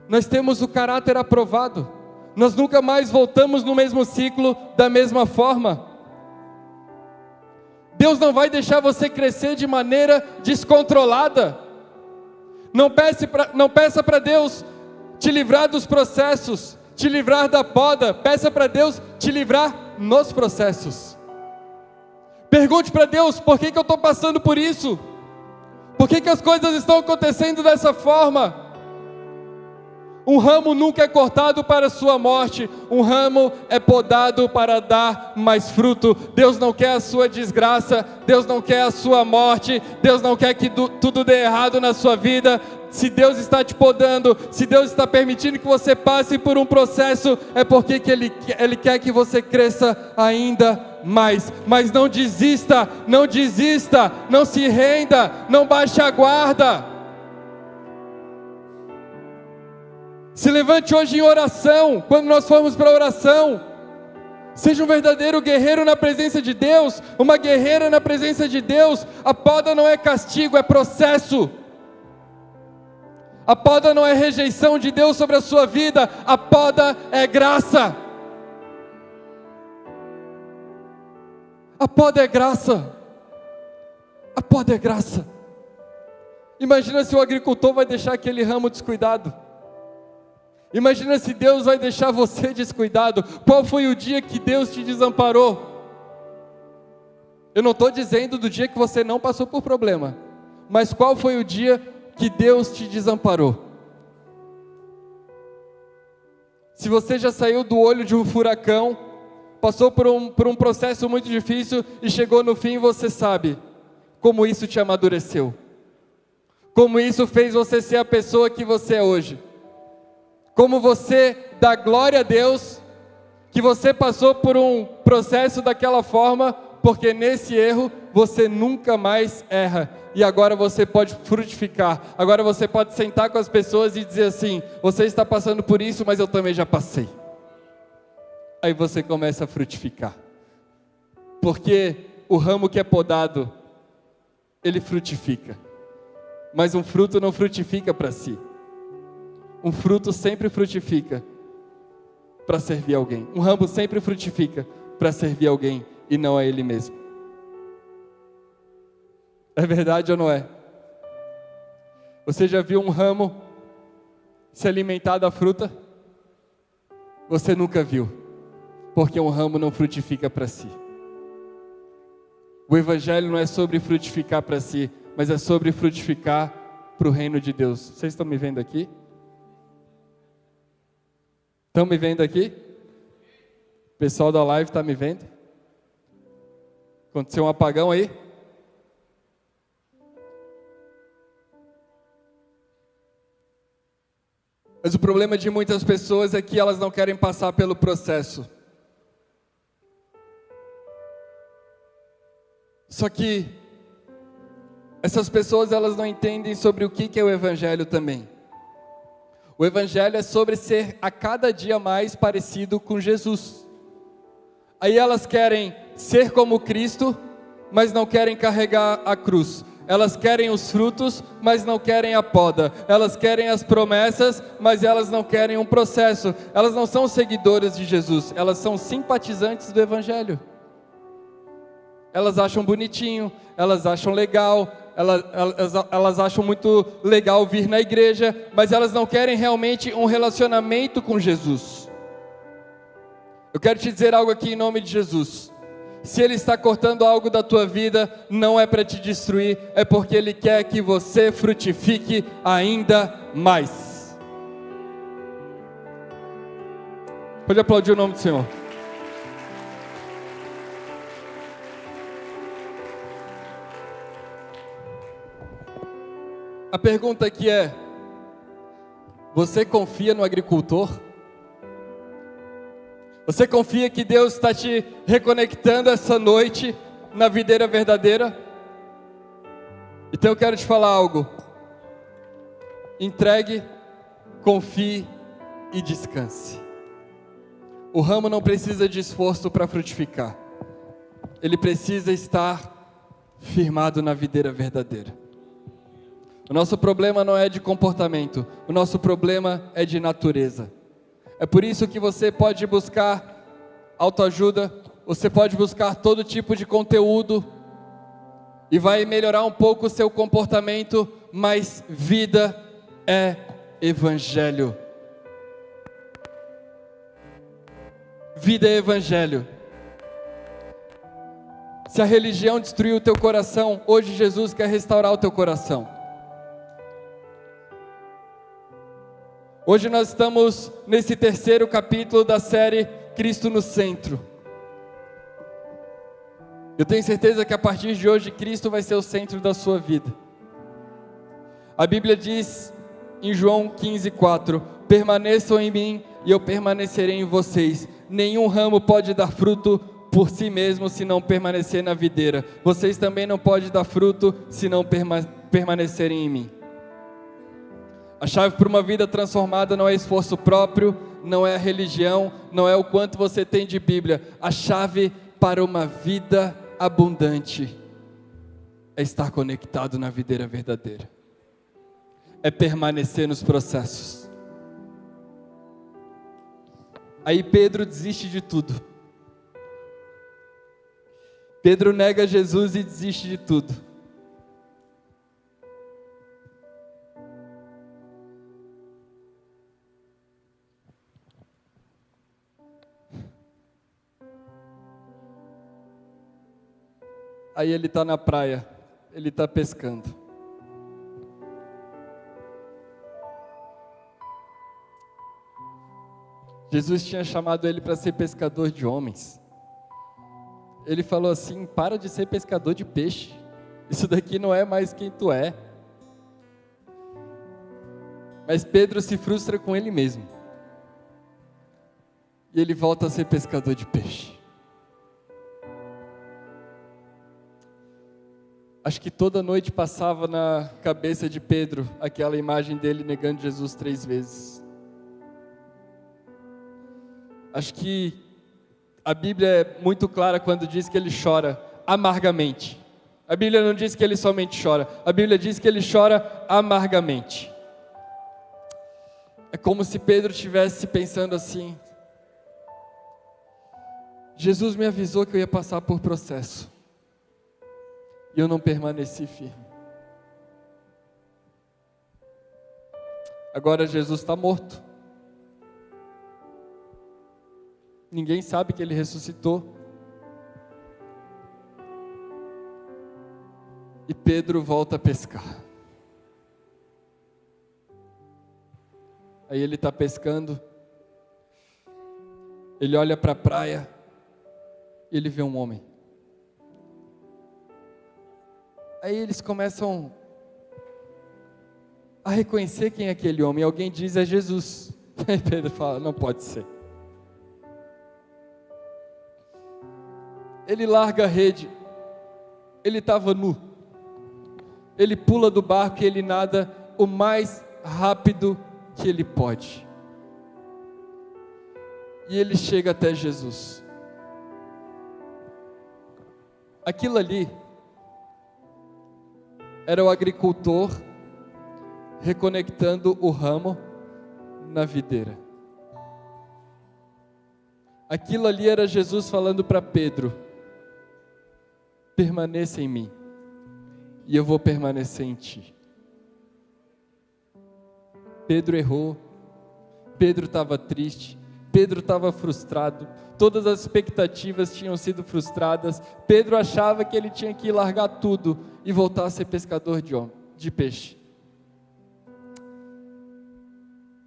nós temos o caráter aprovado. Nós nunca mais voltamos no mesmo ciclo da mesma forma. Deus não vai deixar você crescer de maneira descontrolada. Não peça para Deus te livrar dos processos, te livrar da poda. Peça para Deus te livrar nos processos. Pergunte para Deus, por que eu estou passando por isso? Por que as coisas estão acontecendo dessa forma? Um ramo nunca é cortado para a sua morte, um ramo é podado para dar mais fruto. Deus não quer a sua desgraça, Deus não quer a sua morte, Deus não quer que tudo dê errado na sua vida. Se Deus está te podando, se Deus está permitindo que você passe por um processo, é porque Ele quer que você cresça ainda mais. Mas não desista, não desista, não se renda, não baixe a guarda. Se levante hoje em oração, quando nós formos para a oração. Seja um verdadeiro guerreiro na presença de Deus, uma guerreira na presença de Deus. A poda não é castigo, é processo. A poda não é rejeição de Deus sobre a sua vida, a poda é graça. A poda é graça. A poda é graça. Imagina se o agricultor vai deixar aquele ramo descuidado. Imagina se Deus vai deixar você descuidado. Qual foi o dia que Deus te desamparou? Eu não estou dizendo do dia que você não passou por problema, mas qual foi o dia que Deus te desamparou? Se você já saiu do olho de um furacão, passou por um processo muito difícil e chegou no fim, você sabe como isso te amadureceu, como isso fez você ser a pessoa que você é hoje. Como você dá glória a Deus, que você passou por um processo daquela forma, porque nesse erro você nunca mais erra. E agora você pode frutificar. Agora você pode sentar com as pessoas e dizer assim: você está passando por isso, mas eu também já passei. Aí você começa a frutificar. Porque o ramo que é podado, ele frutifica. Mas um fruto não frutifica para si. Um fruto sempre frutifica para servir alguém. Um ramo sempre frutifica para servir alguém e não a ele mesmo. É verdade ou não é? Você já viu um ramo se alimentar da fruta? Você nunca viu, porque um ramo não frutifica para si. O evangelho não é sobre frutificar para si, mas é sobre frutificar para o reino de Deus. Vocês estão me vendo aqui? Estão me vendo aqui? O pessoal da live está me vendo? Aconteceu um apagão aí? Mas o problema de muitas pessoas é que elas não querem passar pelo processo. Só que essas pessoas, elas não entendem sobre o que é o evangelho também. O evangelho é sobre ser a cada dia mais parecido com Jesus. Aí elas querem ser como Cristo, mas não querem carregar a cruz. Elas querem os frutos, mas não querem a poda. Elas querem as promessas, mas elas não querem um processo. Elas não são seguidoras de Jesus, elas são simpatizantes do evangelho. Elas acham bonitinho, elas acham legal, elas acham muito legal vir na igreja, mas elas não querem realmente um relacionamento com Jesus. Eu quero te dizer algo aqui em nome de Jesus. Se Ele está cortando algo da tua vida, não é para te destruir, é porque Ele quer que você frutifique ainda mais. Pode aplaudir o nome do Senhor. A pergunta aqui é: você confia no agricultor? Você confia que Deus está te reconectando essa noite na videira verdadeira? Então eu quero te falar algo. Entregue, confie e descanse. O ramo não precisa de esforço para frutificar. Ele precisa estar firmado na videira verdadeira. O nosso problema não é de comportamento, o nosso problema é de natureza. É por isso que você pode buscar autoajuda, você pode buscar todo tipo de conteúdo e vai melhorar um pouco o seu comportamento, mas vida é evangelho. Vida é evangelho. Se a religião destruiu o teu coração, hoje Jesus quer restaurar o teu coração. Hoje nós estamos nesse terceiro capítulo da série Cristo no Centro. Eu tenho certeza que a partir de hoje Cristo vai ser o centro da sua vida. A Bíblia diz em João 15:4: permaneçam em mim e eu permanecerei em vocês. Nenhum ramo pode dar fruto por si mesmo se não permanecer na videira. Vocês também não podem dar fruto se não permanecerem em mim. A chave para uma vida transformada não é esforço próprio, não é a religião, não é o quanto você tem de Bíblia. A chave para uma vida abundante é estar conectado na videira verdadeira. É permanecer nos processos. Aí Pedro desiste de tudo. Pedro nega Jesus e desiste de tudo. Aí ele está na praia, ele está pescando. Jesus tinha chamado ele para ser pescador de homens. Ele falou assim: para de ser pescador de peixe, isso daqui não é mais quem tu é. Mas Pedro se frustra com ele mesmo, e ele volta a ser pescador de peixe. Acho que toda noite passava na cabeça de Pedro aquela imagem dele negando Jesus 3 vezes. Acho que a Bíblia é muito clara quando diz que ele chora amargamente. A Bíblia não diz que ele somente chora, a Bíblia diz que ele chora amargamente. É como se Pedro estivesse pensando assim: Jesus me avisou que eu ia passar por processo, e eu não permaneci firme. Agora Jesus está morto. Ninguém sabe que ele ressuscitou. E Pedro volta a pescar. Aí ele está pescando. Ele olha para a praia. E ele vê um homem. Aí eles começam a reconhecer quem é aquele homem. Alguém diz: é Jesus. Aí Pedro fala: não pode ser. Ele larga a rede, ele estava nu, ele pula do barco e ele nada o mais rápido que ele pode, e ele chega até Jesus. Aquilo ali era o agricultor reconectando o ramo na videira. Aquilo ali era Jesus falando para Pedro: permaneça em mim, e eu vou permanecer em ti. Pedro errou, Pedro estava triste, Pedro estava frustrado, todas as expectativas tinham sido frustradas. Pedro achava que ele tinha que largar tudo e voltar a ser pescador de peixe.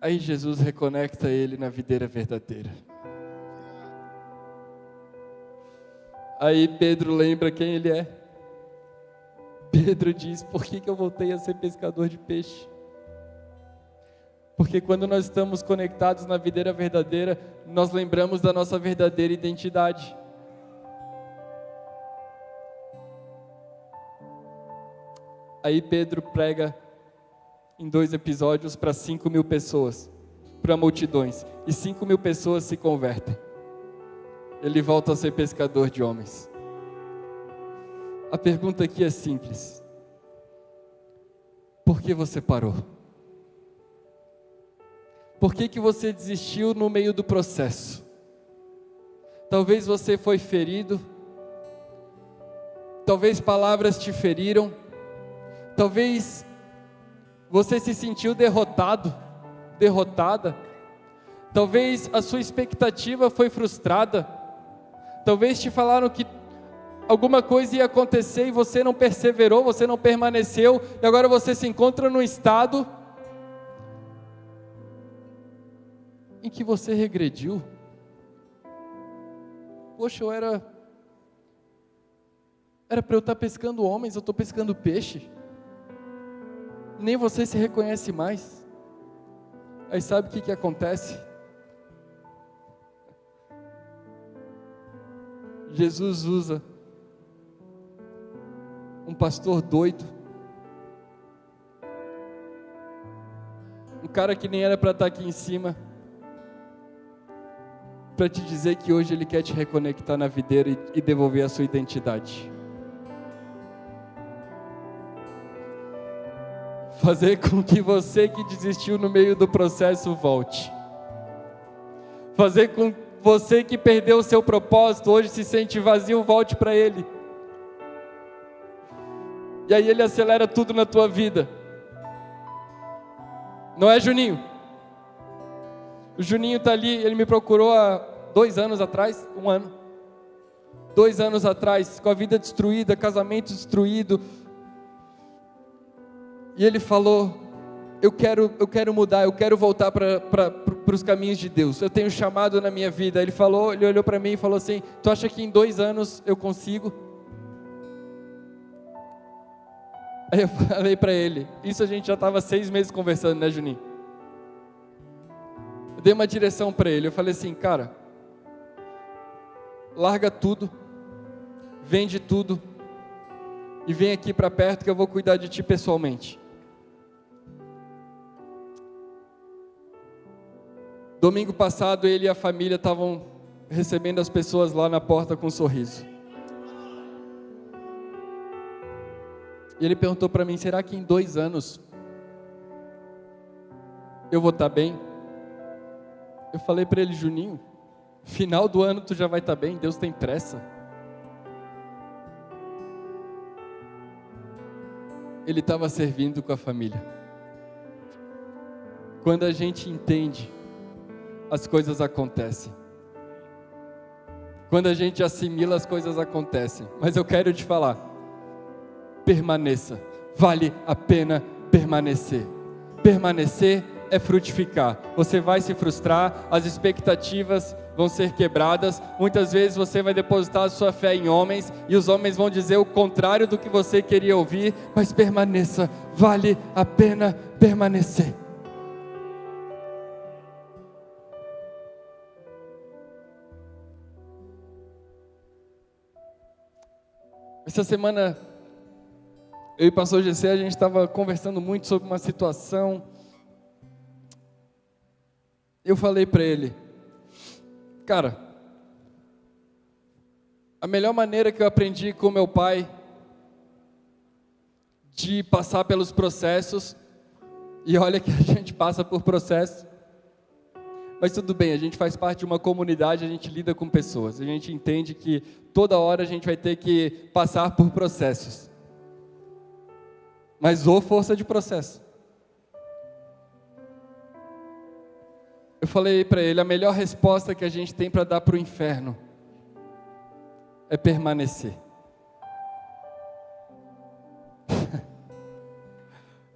Aí Jesus reconecta ele na videira verdadeira. Aí Pedro lembra quem ele é. Pedro diz: por que eu voltei a ser pescador de peixe? Porque quando nós estamos conectados na videira verdadeira, nós lembramos da nossa verdadeira identidade. Aí Pedro prega em 2 episódios para 5.000 pessoas, para multidões, e 5.000 pessoas se convertem. Ele volta a ser pescador de homens. A pergunta aqui é simples: por que você parou? Por que você desistiu no meio do processo? Talvez você foi ferido, talvez palavras te feriram, talvez você se sentiu derrotado, derrotada, talvez a sua expectativa foi frustrada, talvez te falaram que alguma coisa ia acontecer e você não perseverou, você não permaneceu, e agora você se encontra num estado em que você regrediu. Poxa, era para eu estar pescando homens, eu estou pescando peixe. Nem você se reconhece mais. Aí sabe o que acontece? Jesus usa um pastor doido, um cara que nem era para estar aqui em cima, para te dizer que hoje ele quer te reconectar na videira e devolver a sua identidade. Fazer com que você que desistiu no meio do processo volte. Fazer com que você que perdeu o seu propósito, hoje se sente vazio, volte para Ele. E aí Ele acelera tudo na tua vida. Não é, Juninho? O Juninho está ali, ele me procurou há 2 anos atrás, 1 ano. 2 anos atrás, com a vida destruída, casamento destruído. E ele falou: eu quero mudar, eu quero voltar para os caminhos de Deus. Eu tenho chamado na minha vida. Ele olhou para mim e falou assim: tu acha que em 2 anos eu consigo? Aí eu falei para ele, isso a gente já estava 6 meses conversando, né, Juninho? Eu dei uma direção para ele, eu falei assim: cara, larga tudo, vende tudo, e vem aqui para perto que eu vou cuidar de ti pessoalmente. Domingo passado, ele e a família estavam recebendo as pessoas lá na porta com um sorriso. E ele perguntou para mim, será que em 2 anos eu vou estar bem? Eu falei para ele, Juninho, final do ano tu já vai estar bem, Deus tem pressa. Ele estava servindo com a família. Quando a gente entende, as coisas acontecem. Quando a gente assimila, as coisas acontecem. Mas eu quero te falar, permaneça, vale a pena permanecer. Permanecer é frutificar. Você vai se frustrar, as expectativas vão ser quebradas, muitas vezes você vai depositar a sua fé em homens, e os homens vão dizer o contrário do que você queria ouvir, mas permaneça, vale a pena permanecer. Essa semana, eu e o pastor GC, a gente estava conversando muito sobre uma situação. Eu falei para ele, cara, a melhor maneira que eu aprendi com meu pai de passar pelos processos, e olha que a gente passa por processos, mas tudo bem, a gente faz parte de uma comunidade, a gente lida com pessoas, a gente entende que toda hora a gente vai ter que passar por processos, mas ou força de processo. Eu falei para ele, a melhor resposta que a gente tem para dar para o inferno é permanecer.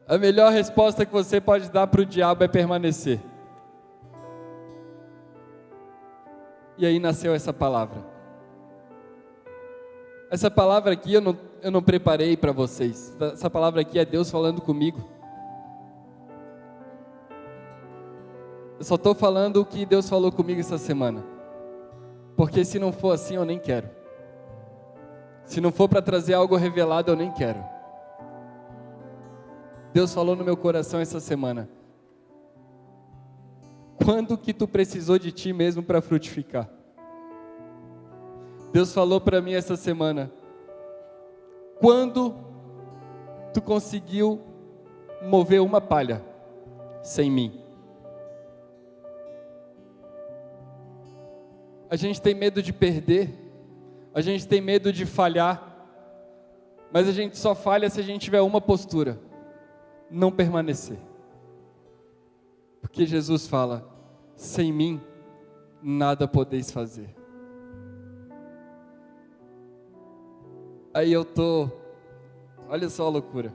A melhor resposta que você pode dar para o diabo é permanecer. E aí nasceu essa palavra. Essa palavra aqui eu não preparei para vocês. Essa palavra aqui é Deus falando comigo. Eu só estou falando o que Deus falou comigo essa semana. Porque se não for assim, eu nem quero. Se não for para trazer algo revelado, eu nem quero. Deus falou no meu coração essa semana. Quando que tu precisou de ti mesmo para frutificar? Deus falou para mim essa semana. Quando tu conseguiu mover uma palha sem mim? A gente tem medo de perder, a gente tem medo de falhar, mas a gente só falha se a gente tiver uma postura: não permanecer. Porque Jesus fala, sem mim, nada podeis fazer. Aí eu tô, olha só a loucura.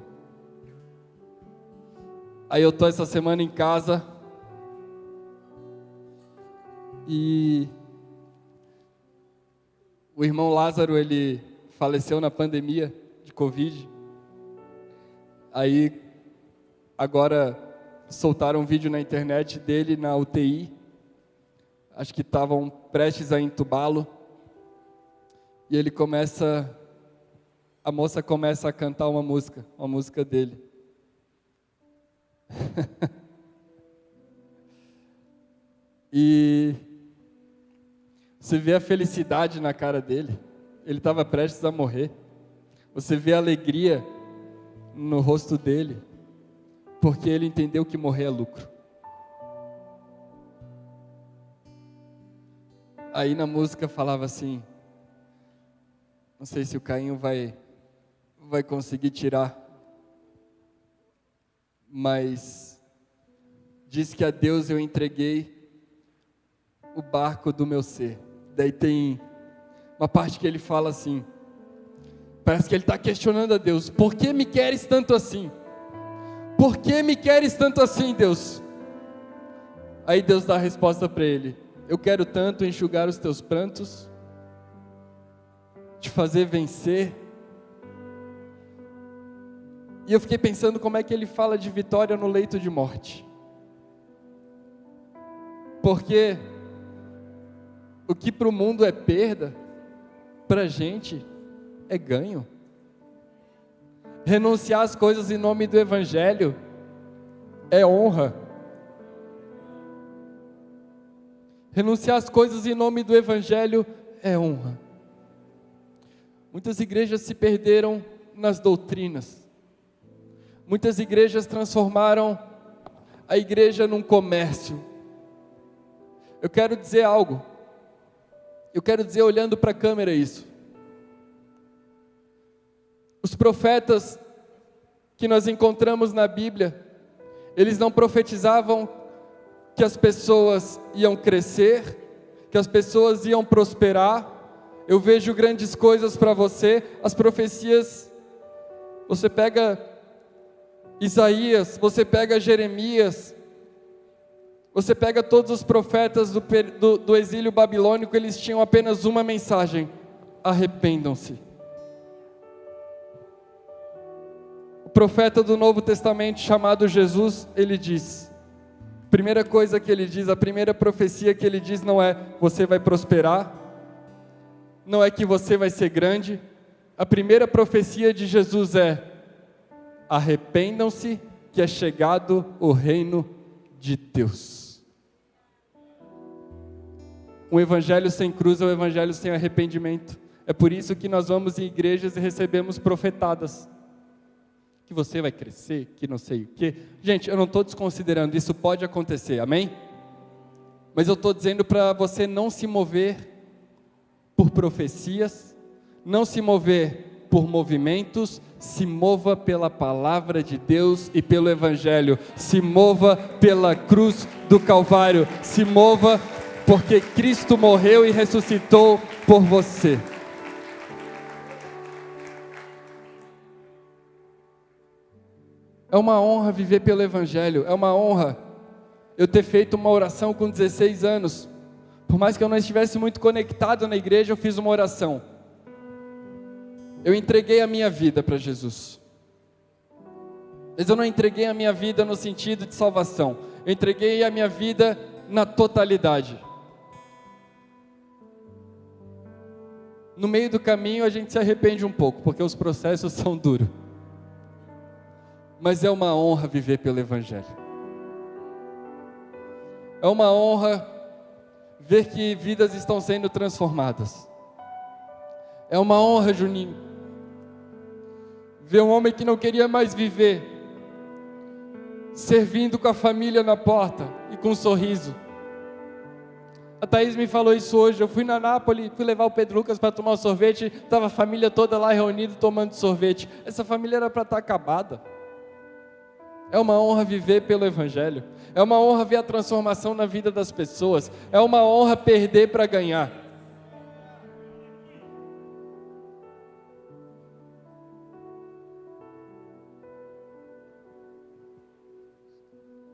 Aí eu tô essa semana em casa, e o irmão Lázaro, ele faleceu na pandemia de Covid. Aí, agora, soltaram um vídeo na internet dele na UTI. Acho que estavam prestes a entubá-lo. E ele a moça começa a cantar uma música dele. E você vê a felicidade na cara dele. Ele estava prestes a morrer. Você vê a alegria no rosto dele, porque ele entendeu que morrer é lucro. Aí na música falava assim, não sei se o Cainho vai conseguir tirar, mas diz que a Deus eu entreguei o barco do meu ser. Daí tem uma parte que ele fala assim, parece que ele está questionando a Deus, por que me queres tanto assim? Por que me queres tanto assim, Deus? Aí Deus dá a resposta para ele, eu quero tanto enxugar os teus prantos, te fazer vencer. E eu fiquei pensando como é que ele fala de vitória no leito de morte. Porque o que para o mundo é perda, para a gente é ganho. Renunciar às coisas em nome do Evangelho é honra. Renunciar às coisas em nome do Evangelho é honra. Muitas igrejas se perderam nas doutrinas. Muitas igrejas transformaram a igreja num comércio. Eu quero dizer algo. Eu quero dizer olhando para a câmera isso. Os profetas que nós encontramos na Bíblia, eles não profetizavam que as pessoas iam crescer, que as pessoas iam prosperar. Eu vejo grandes coisas para você. As profecias, você pega Isaías, você pega Jeremias, você pega todos os profetas do exílio babilônico, eles tinham apenas uma mensagem: arrependam-se. O profeta do Novo Testamento chamado Jesus, ele diz, primeira coisa que ele diz, a primeira profecia que ele diz não é você vai prosperar, não é que você vai ser grande. A primeira profecia de Jesus é: arrependam-se que é chegado o reino de Deus. Um evangelho sem cruz é um evangelho sem arrependimento. É por isso que nós vamos em igrejas e recebemos profetadas. Que você vai crescer, que não sei o quê. Gente, eu não estou desconsiderando, isso pode acontecer, amém? Mas eu estou dizendo para você não se mover por profecias, não se mover por movimentos, se mova pela palavra de Deus e pelo Evangelho, se mova pela cruz do Calvário, se mova porque Cristo morreu e ressuscitou por você. É uma honra viver pelo Evangelho, é uma honra eu ter feito uma oração com 16 anos, por mais que eu não estivesse muito conectado na igreja, eu fiz uma oração. Eu entreguei a minha vida para Jesus. Mas eu não entreguei a minha vida no sentido de salvação. Eu entreguei a minha vida na totalidade. No meio do caminho a gente se arrepende um pouco, porque os processos são duros. Mas é uma honra viver pelo Evangelho. É uma honra ver que vidas estão sendo transformadas. É uma honra, Juninho, ver um homem que não queria mais viver, servindo com a família na porta e com um sorriso. A Thaís me falou isso hoje. Eu fui na Nápoles, fui levar o Pedro Lucas para tomar um sorvete, estava a família toda lá reunida tomando sorvete. Essa família era para estar acabada. É uma honra viver pelo Evangelho. É uma honra ver a transformação na vida das pessoas. É uma honra perder para ganhar.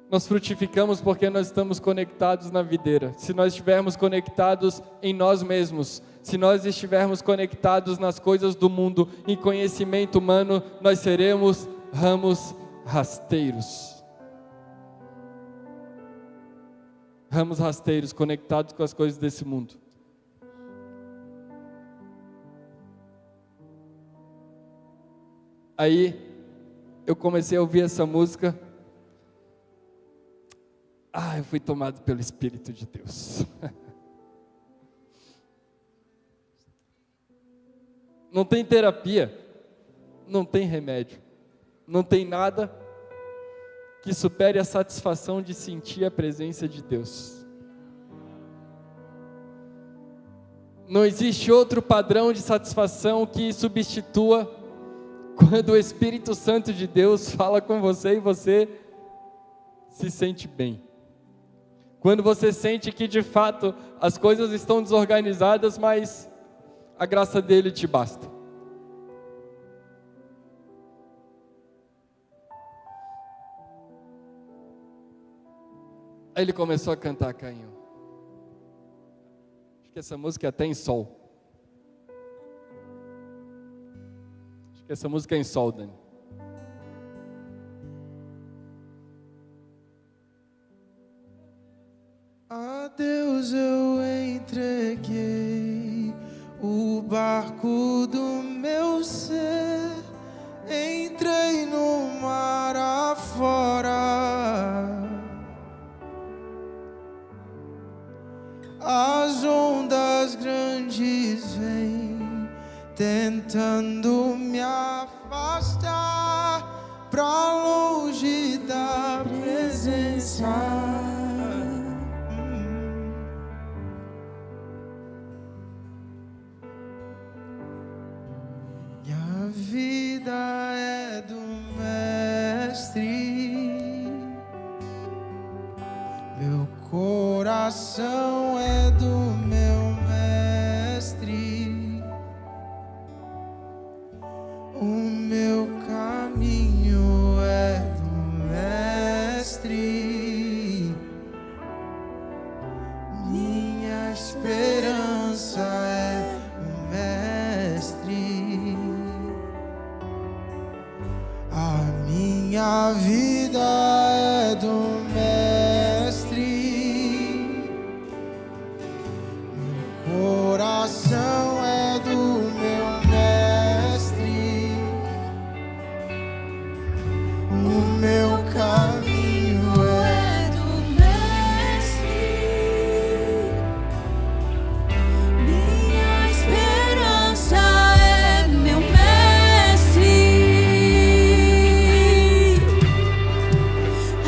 Nós frutificamos porque nós estamos conectados na videira. Se nós estivermos conectados em nós mesmos, se nós estivermos conectados nas coisas do mundo, em conhecimento humano, nós seremos ramos rasteiros. Ramos rasteiros conectados com as coisas desse mundo. Aí eu comecei a ouvir essa música. Eu fui tomado pelo Espírito de Deus. Não tem terapia, não tem remédio, não tem nada que supere a satisfação de sentir a presença de Deus. Não existe outro padrão de satisfação que substitua quando o Espírito Santo de Deus fala com você e você se sente bem. Quando você sente que de fato as coisas estão desorganizadas, mas a graça dele te basta. Aí ele começou a cantar, Cainho. Acho que essa música é até em sol. Acho que essa música é em sol, Dani. A Deus eu entreguei o barco do meu ser, Entrei no mar afora, as ondas grandes vêm tentando me afastar pra longe da presença. Minha vida é do Mestre, meu coração é do meu Mestre, o meu caminho é do Mestre, minha esperança é o Mestre. A minha vida é do Mestre, meu coração é do meu Mestre, o meu caminho é do Mestre, minha esperança é meu Mestre.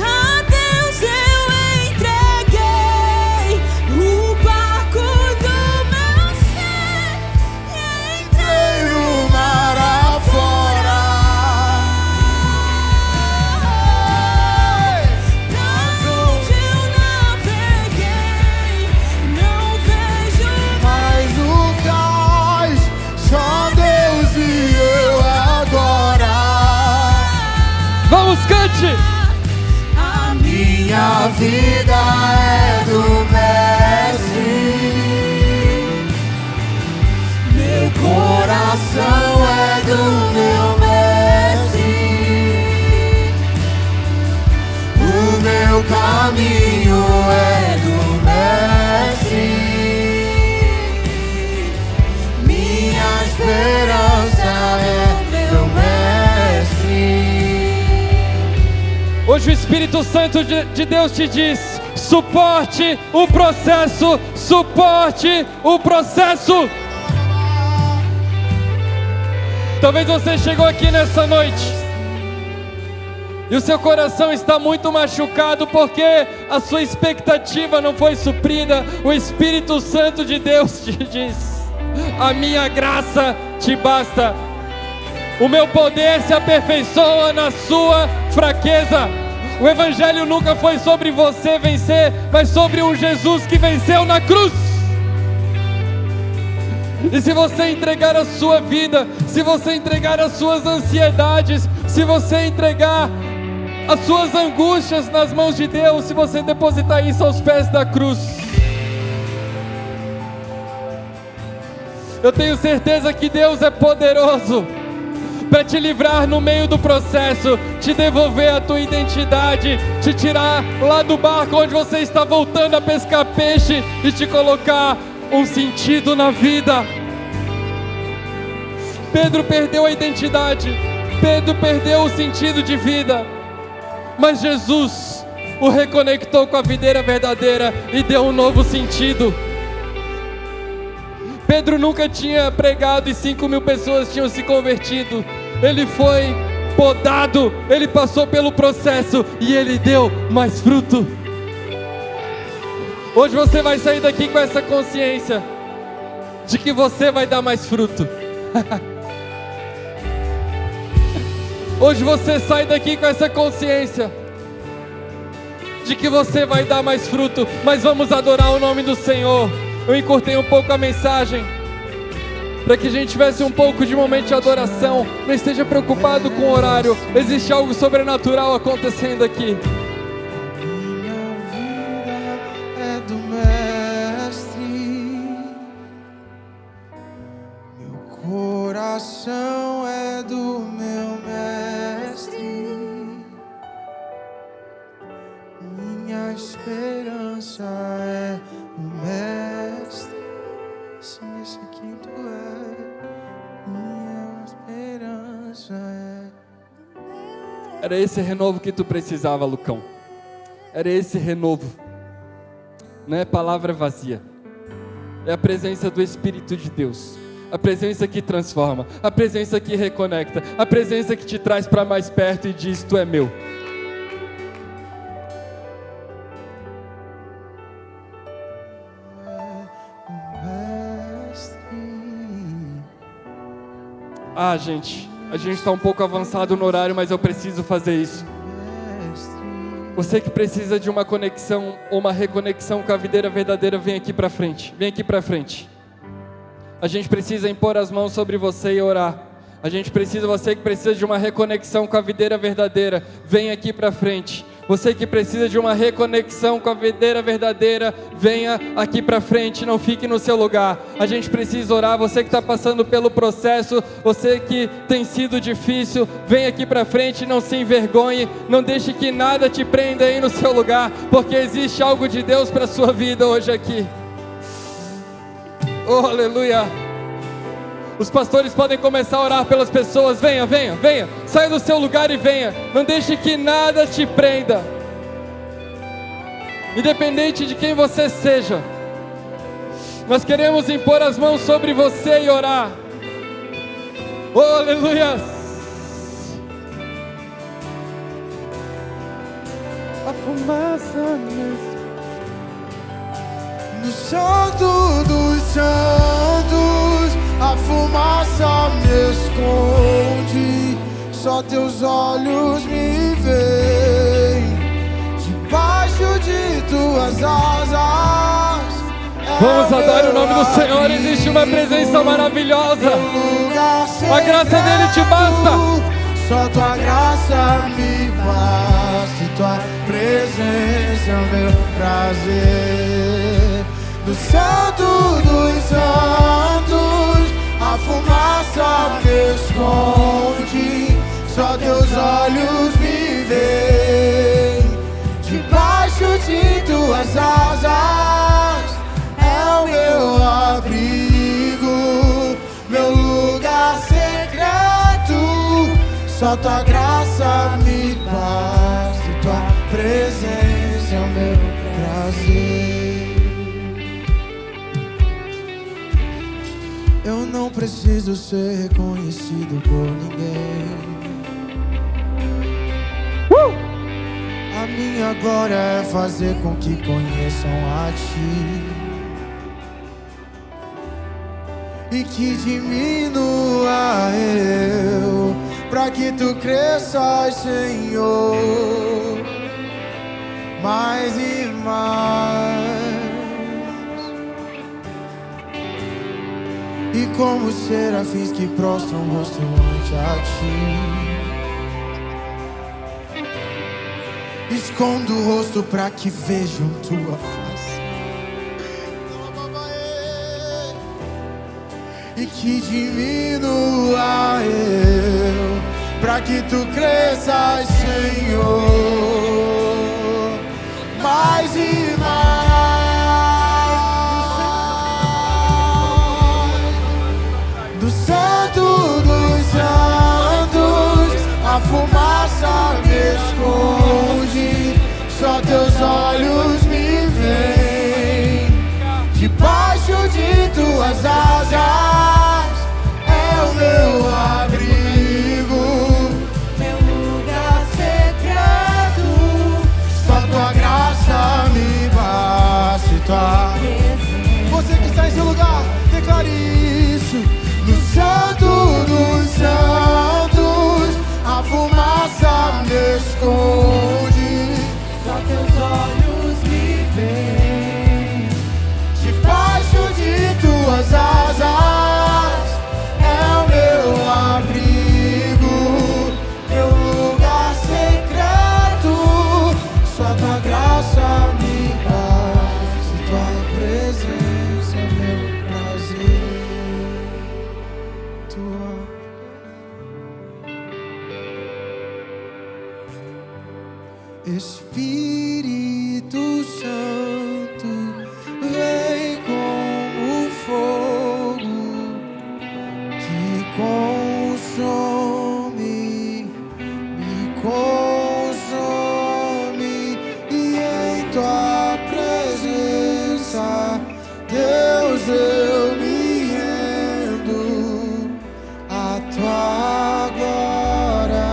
A Deus eu entreguei o barco do meu ser e entrei no mar afora. pra onde eu naveguei, não vejo Mas o cais, só Deus e eu agora. Vamos, cante! a Minha vida é do Mestre, meu coração é do meu Mestre, o meu caminho é do Mestre, minha esperança é meu Mestre. Hoje o Espírito Santo de Deus te diz: suporte o processo, suporte o processo. Talvez você chegou aqui nessa noite e o seu coração está muito machucado porque a sua expectativa não foi suprida. O Espírito Santo de Deus te diz: a minha graça te basta. O meu poder se aperfeiçoa na sua fraqueza. O Evangelho nunca foi sobre você vencer, mas sobre um Jesus que venceu na cruz. E se você entregar a sua vida, se você entregar as suas ansiedades, se você entregar as suas angústias nas mãos de Deus, se você depositar isso aos pés da cruz, eu tenho certeza que Deus é poderoso para te livrar no meio do processo, te devolver a tua identidade, te tirar lá do barco onde você está voltando a pescar peixe e te colocar um sentido na vida. Pedro perdeu a identidade, Pedro perdeu o sentido de vida, mas Jesus o reconectou com a videira verdadeira e deu um novo sentido. Pedro nunca tinha pregado e 5.000 pessoas tinham se convertido. Ele foi podado, ele passou pelo processo e ele deu mais fruto. Hoje você vai sair daqui com essa consciência de que você vai dar mais fruto. Hoje você sai daqui com essa consciência de que você vai dar mais fruto. Mas vamos adorar o nome do Senhor. Eu encurtei um pouco a mensagem para que a gente tivesse um pouco de momento de adoração. Não esteja preocupado com o horário. Existe algo sobrenatural acontecendo aqui. Minha vida é do Mestre, meu coração é do meu Mestre, minha esperança é o Mestre. Sim, esse quem tu é, minha esperança é Era esse renovo que tu precisava, Lucão. Era esse renovo. Não é palavra vazia. É a presença do Espírito de Deus. A presença que transforma. A presença que reconecta. A presença que te traz para mais perto e diz: tu é meu. Ah, gente, a gente está um pouco avançado no horário, mas eu preciso fazer isso. Você que precisa de uma conexão ou uma reconexão com a videira verdadeira, vem aqui para frente. Vem aqui para frente. A gente precisa impor as mãos sobre você e orar. A gente precisa, você que precisa de uma reconexão com a videira verdadeira, vem aqui para frente. Você que precisa de uma reconexão com a videira verdadeira, venha aqui para frente, não fique no seu lugar. A gente precisa orar. Você que está passando pelo processo, você que tem sido difícil, vem aqui para frente, não se envergonhe, não deixe que nada te prenda aí no seu lugar, porque existe algo de Deus para a sua vida hoje aqui. Oh, aleluia. Os pastores podem começar a orar pelas pessoas. Venha, venha, venha. Saia do seu lugar e venha. Não deixe que nada te prenda. Independente de quem você seja, nós queremos impor as mãos sobre você e orar. Oh, aleluia. A fumaça no Santo dos Santos, a fumaça me esconde, só teus olhos me veem, debaixo de tuas asas. Vamos adorar o nome do Senhor. Existe uma presença maravilhosa. A graça dele te basta. Só tua graça me basta, e tua presença é o meu prazer. Do Santo dos Santos, a fumaça me esconde, só teus olhos me veem, debaixo de tuas asas é o meu abrigo, meu lugar secreto. Só tua graça me basta, e tua presença é o meu prazer. Eu não preciso ser reconhecido por ninguém. A minha glória é fazer com que conheçam a Ti, e que diminua eu, pra que Tu cresças, Senhor, mais e mais. E como serafins que prostram o rosto ante a Ti, escondo o rosto pra que vejam Tua face, e que diminua eu, pra que Tu cresças, Senhor, mais e mais. Do Santo dos Santos, a fumaça me esconde, só teus olhos me veem, debaixo de tuas asas é o meu abrigo, meu lugar secreto. Só tua graça me Deus, eu me rendo à tua glória,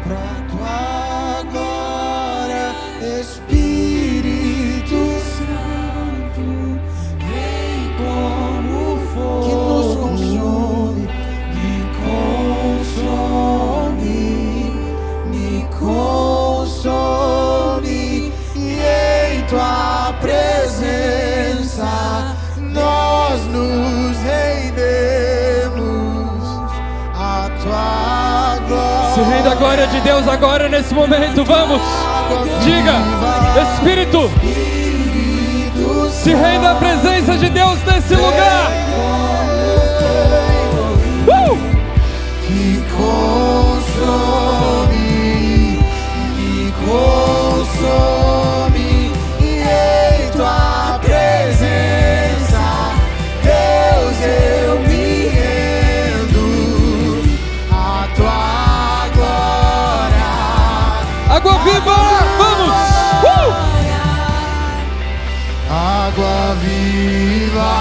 pra tua glória, Espírito Santo, vem como fogo que nos consome, me consome, e em tua presença nós nos rendemos à tua glória. Se renda a glória de Deus agora nesse momento, vamos! Diga, Espírito, se renda a presença de Deus nesse lugar! Me consome, e em tua presença, Deus, eu me rendo à tua glória. Água viva, vamos! Água viva,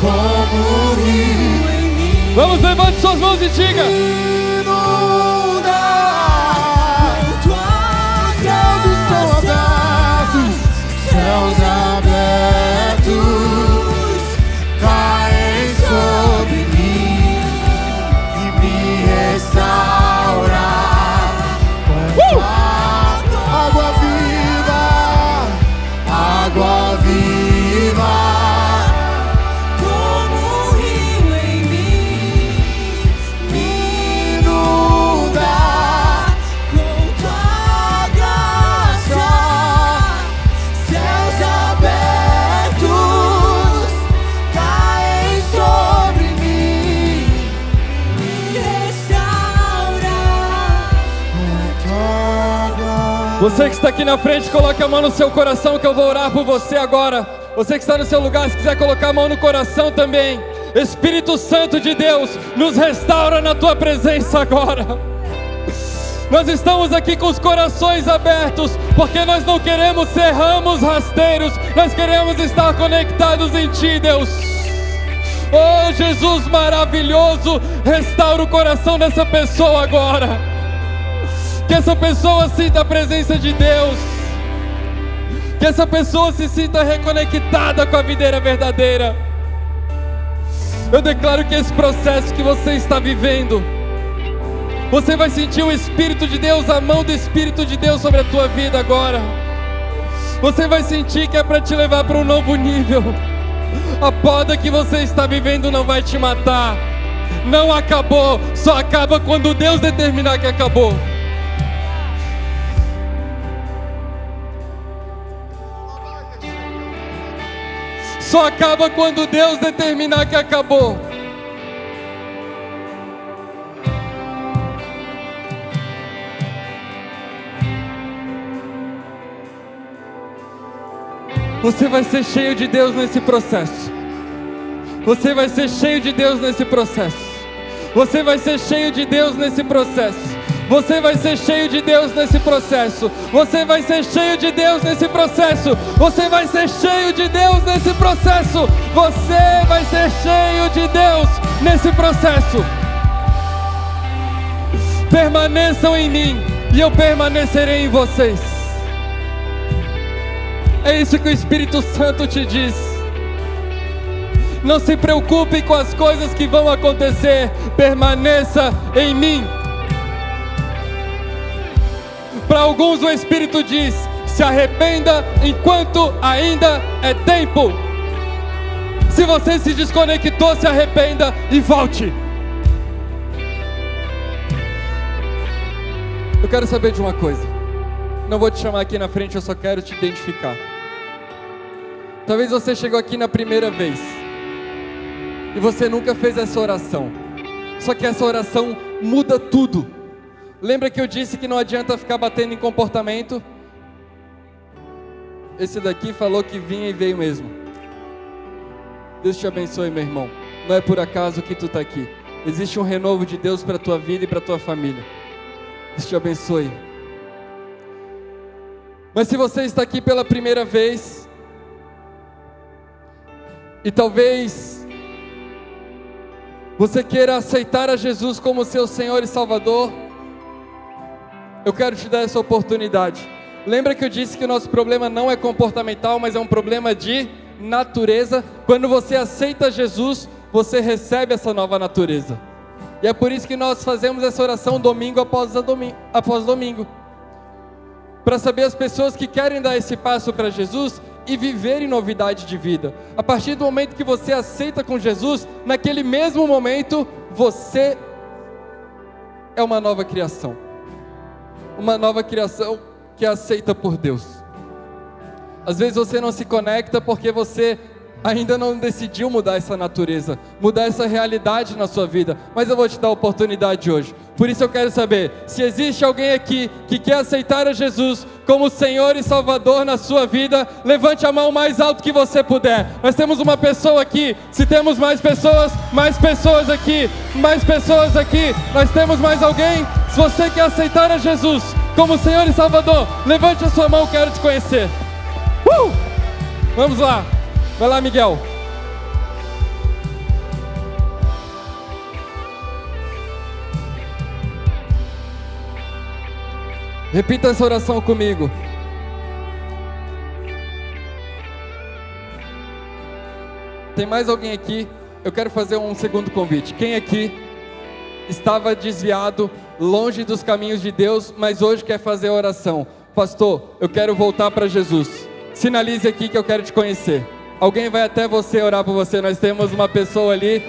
como rio em mim. Vamos, levante suas mãos e diga: Céus abertos caem sobre mim e me restaura com água viva, Como um rio em mim, me inunda com tua graça. céus abertos caem sobre mim, Me restaura. Você que está aqui na frente, coloque a mão no seu coração que eu vou orar por você agora. Você que está no seu lugar, se quiser colocar a mão no coração também. Espírito Santo de Deus, nos restaura na tua presença agora. Nós estamos aqui com os corações abertos, porque nós não queremos ser ramos rasteiros, nós queremos estar conectados em Ti, Deus. Oh, Jesus maravilhoso, restaura o coração dessa pessoa agora. Que essa pessoa sinta a presença de Deus. Que essa pessoa se sinta reconectada com a videira verdadeira. Eu declaro que esse processo que você está vivendo, você vai sentir o Espírito de Deus, a mão do Espírito de Deus sobre a tua vida agora. Você vai sentir que é para te levar para um novo nível. A poda que você está vivendo não vai te matar. Não acabou, só acaba quando Deus determinar que acabou. Só acaba quando Deus determinar que acabou. Você vai ser cheio de Deus nesse processo. Você vai ser cheio de Deus nesse processo. Você vai ser cheio de Deus nesse processo. Você vai ser cheio de Deus nesse processo. Você vai ser cheio de Deus nesse processo. Você vai ser cheio de Deus nesse processo. Você vai ser cheio de Deus nesse processo. Permaneçam em mim e eu permanecerei em vocês. É isso que o Espírito Santo te diz. Não se preocupe com as coisas que vão acontecer. Permaneça em mim. Para alguns o Espírito diz: se arrependa enquanto ainda é tempo. Se você se desconectou, se arrependa e volte. Eu quero saber de uma coisa. Não vou te chamar aqui na frente, eu só quero te identificar. Talvez você chegou aqui na primeira vez e você nunca fez essa oração. Só que essa oração muda tudo. Lembra que eu disse que não adianta ficar batendo em comportamento? Esse daqui falou que vinha e veio mesmo. Deus te abençoe, meu irmão. Não é por acaso que tu está aqui. Existe um renovo de Deus para a tua vida e para a tua família. Deus te abençoe. Mas se você está aqui pela primeira vez, E talvez você queira aceitar a Jesus como seu Senhor e Salvador. Eu quero te dar essa oportunidade. Lembra que eu disse que o nosso problema não é comportamental, mas é um problema de natureza? Quando você aceita Jesus, você recebe essa nova natureza. E é por isso que nós fazemos essa oração domingo após domingo. Para saber as pessoas que querem dar esse passo para Jesus e viver em novidade de vida. A partir do momento que você aceita com Jesus, naquele mesmo momento, você é uma nova criação. Uma nova criação que é aceita por Deus. Às vezes você não se conecta porque você ainda não decidiu mudar essa natureza, mudar essa realidade na sua vida, mas eu vou te dar a oportunidade hoje. Por isso eu quero saber, se existe alguém aqui que quer aceitar a Jesus como Senhor e Salvador na sua vida, levante a mão mais alto que você puder. Nós temos uma pessoa aqui, se temos mais pessoas aqui, mais pessoas aqui, nós temos mais alguém? Se você quer aceitar a Jesus como Senhor e Salvador, levante a sua mão, quero te conhecer. Vamos lá. Vai lá, Miguel. Repita essa oração comigo. Tem mais alguém aqui? Eu quero fazer um segundo convite. Quem aqui estava desviado, longe dos caminhos de Deus, mas hoje quer fazer a oração? Pastor, eu quero voltar para Jesus. Sinalize aqui que eu quero te conhecer. Alguém vai até você orar por você. Nós temos uma pessoa ali.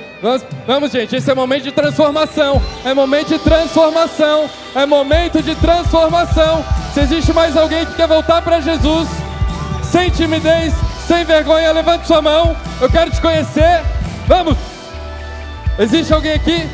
Vamos, gente, esse é momento de transformação. É momento de transformação. É momento de transformação. Se existe mais alguém que quer voltar para Jesus, sem timidez, sem vergonha, levante sua mão. Eu quero te conhecer. Vamos. Existe alguém aqui?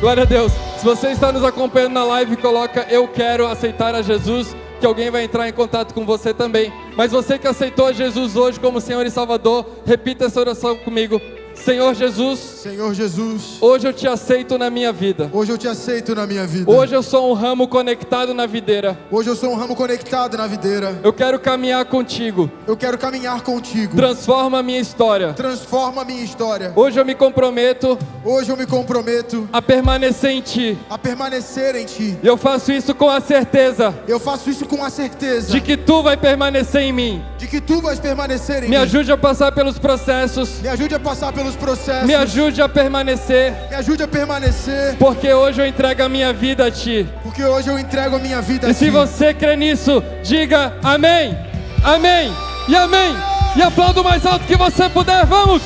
Glória a Deus. Se você está nos acompanhando na live, coloca eu quero aceitar a Jesus, que alguém vai entrar em contato com você também. Mas você que aceitou a Jesus hoje como Senhor e Salvador, repita essa oração comigo. Senhor Jesus, Senhor Jesus, hoje eu te aceito na minha vida. hoje eu te aceito na minha vida. Hoje eu sou um ramo conectado na videira. Hoje eu sou um ramo conectado na videira. Eu quero caminhar contigo. Eu quero caminhar contigo. Transforma a minha história. Transforma a minha história. Hoje eu me comprometo Hoje eu me comprometo a permanecer em Ti. a permanecer em Ti. Eu faço isso com a certeza Eu faço isso com a certeza de que Tu vai permanecer em mim. de que Tu vais permanecer em Me mim. ajude a passar pelos processos. Me ajude a passar pelos processos. Me ajude a permanecer. Me ajude a permanecer. Porque hoje eu entrego a minha vida a Ti. Porque hoje eu entrego a minha vida a E Ti. se você crê nisso, diga amém, amém e amém. E aplauda o mais alto que você puder, vamos!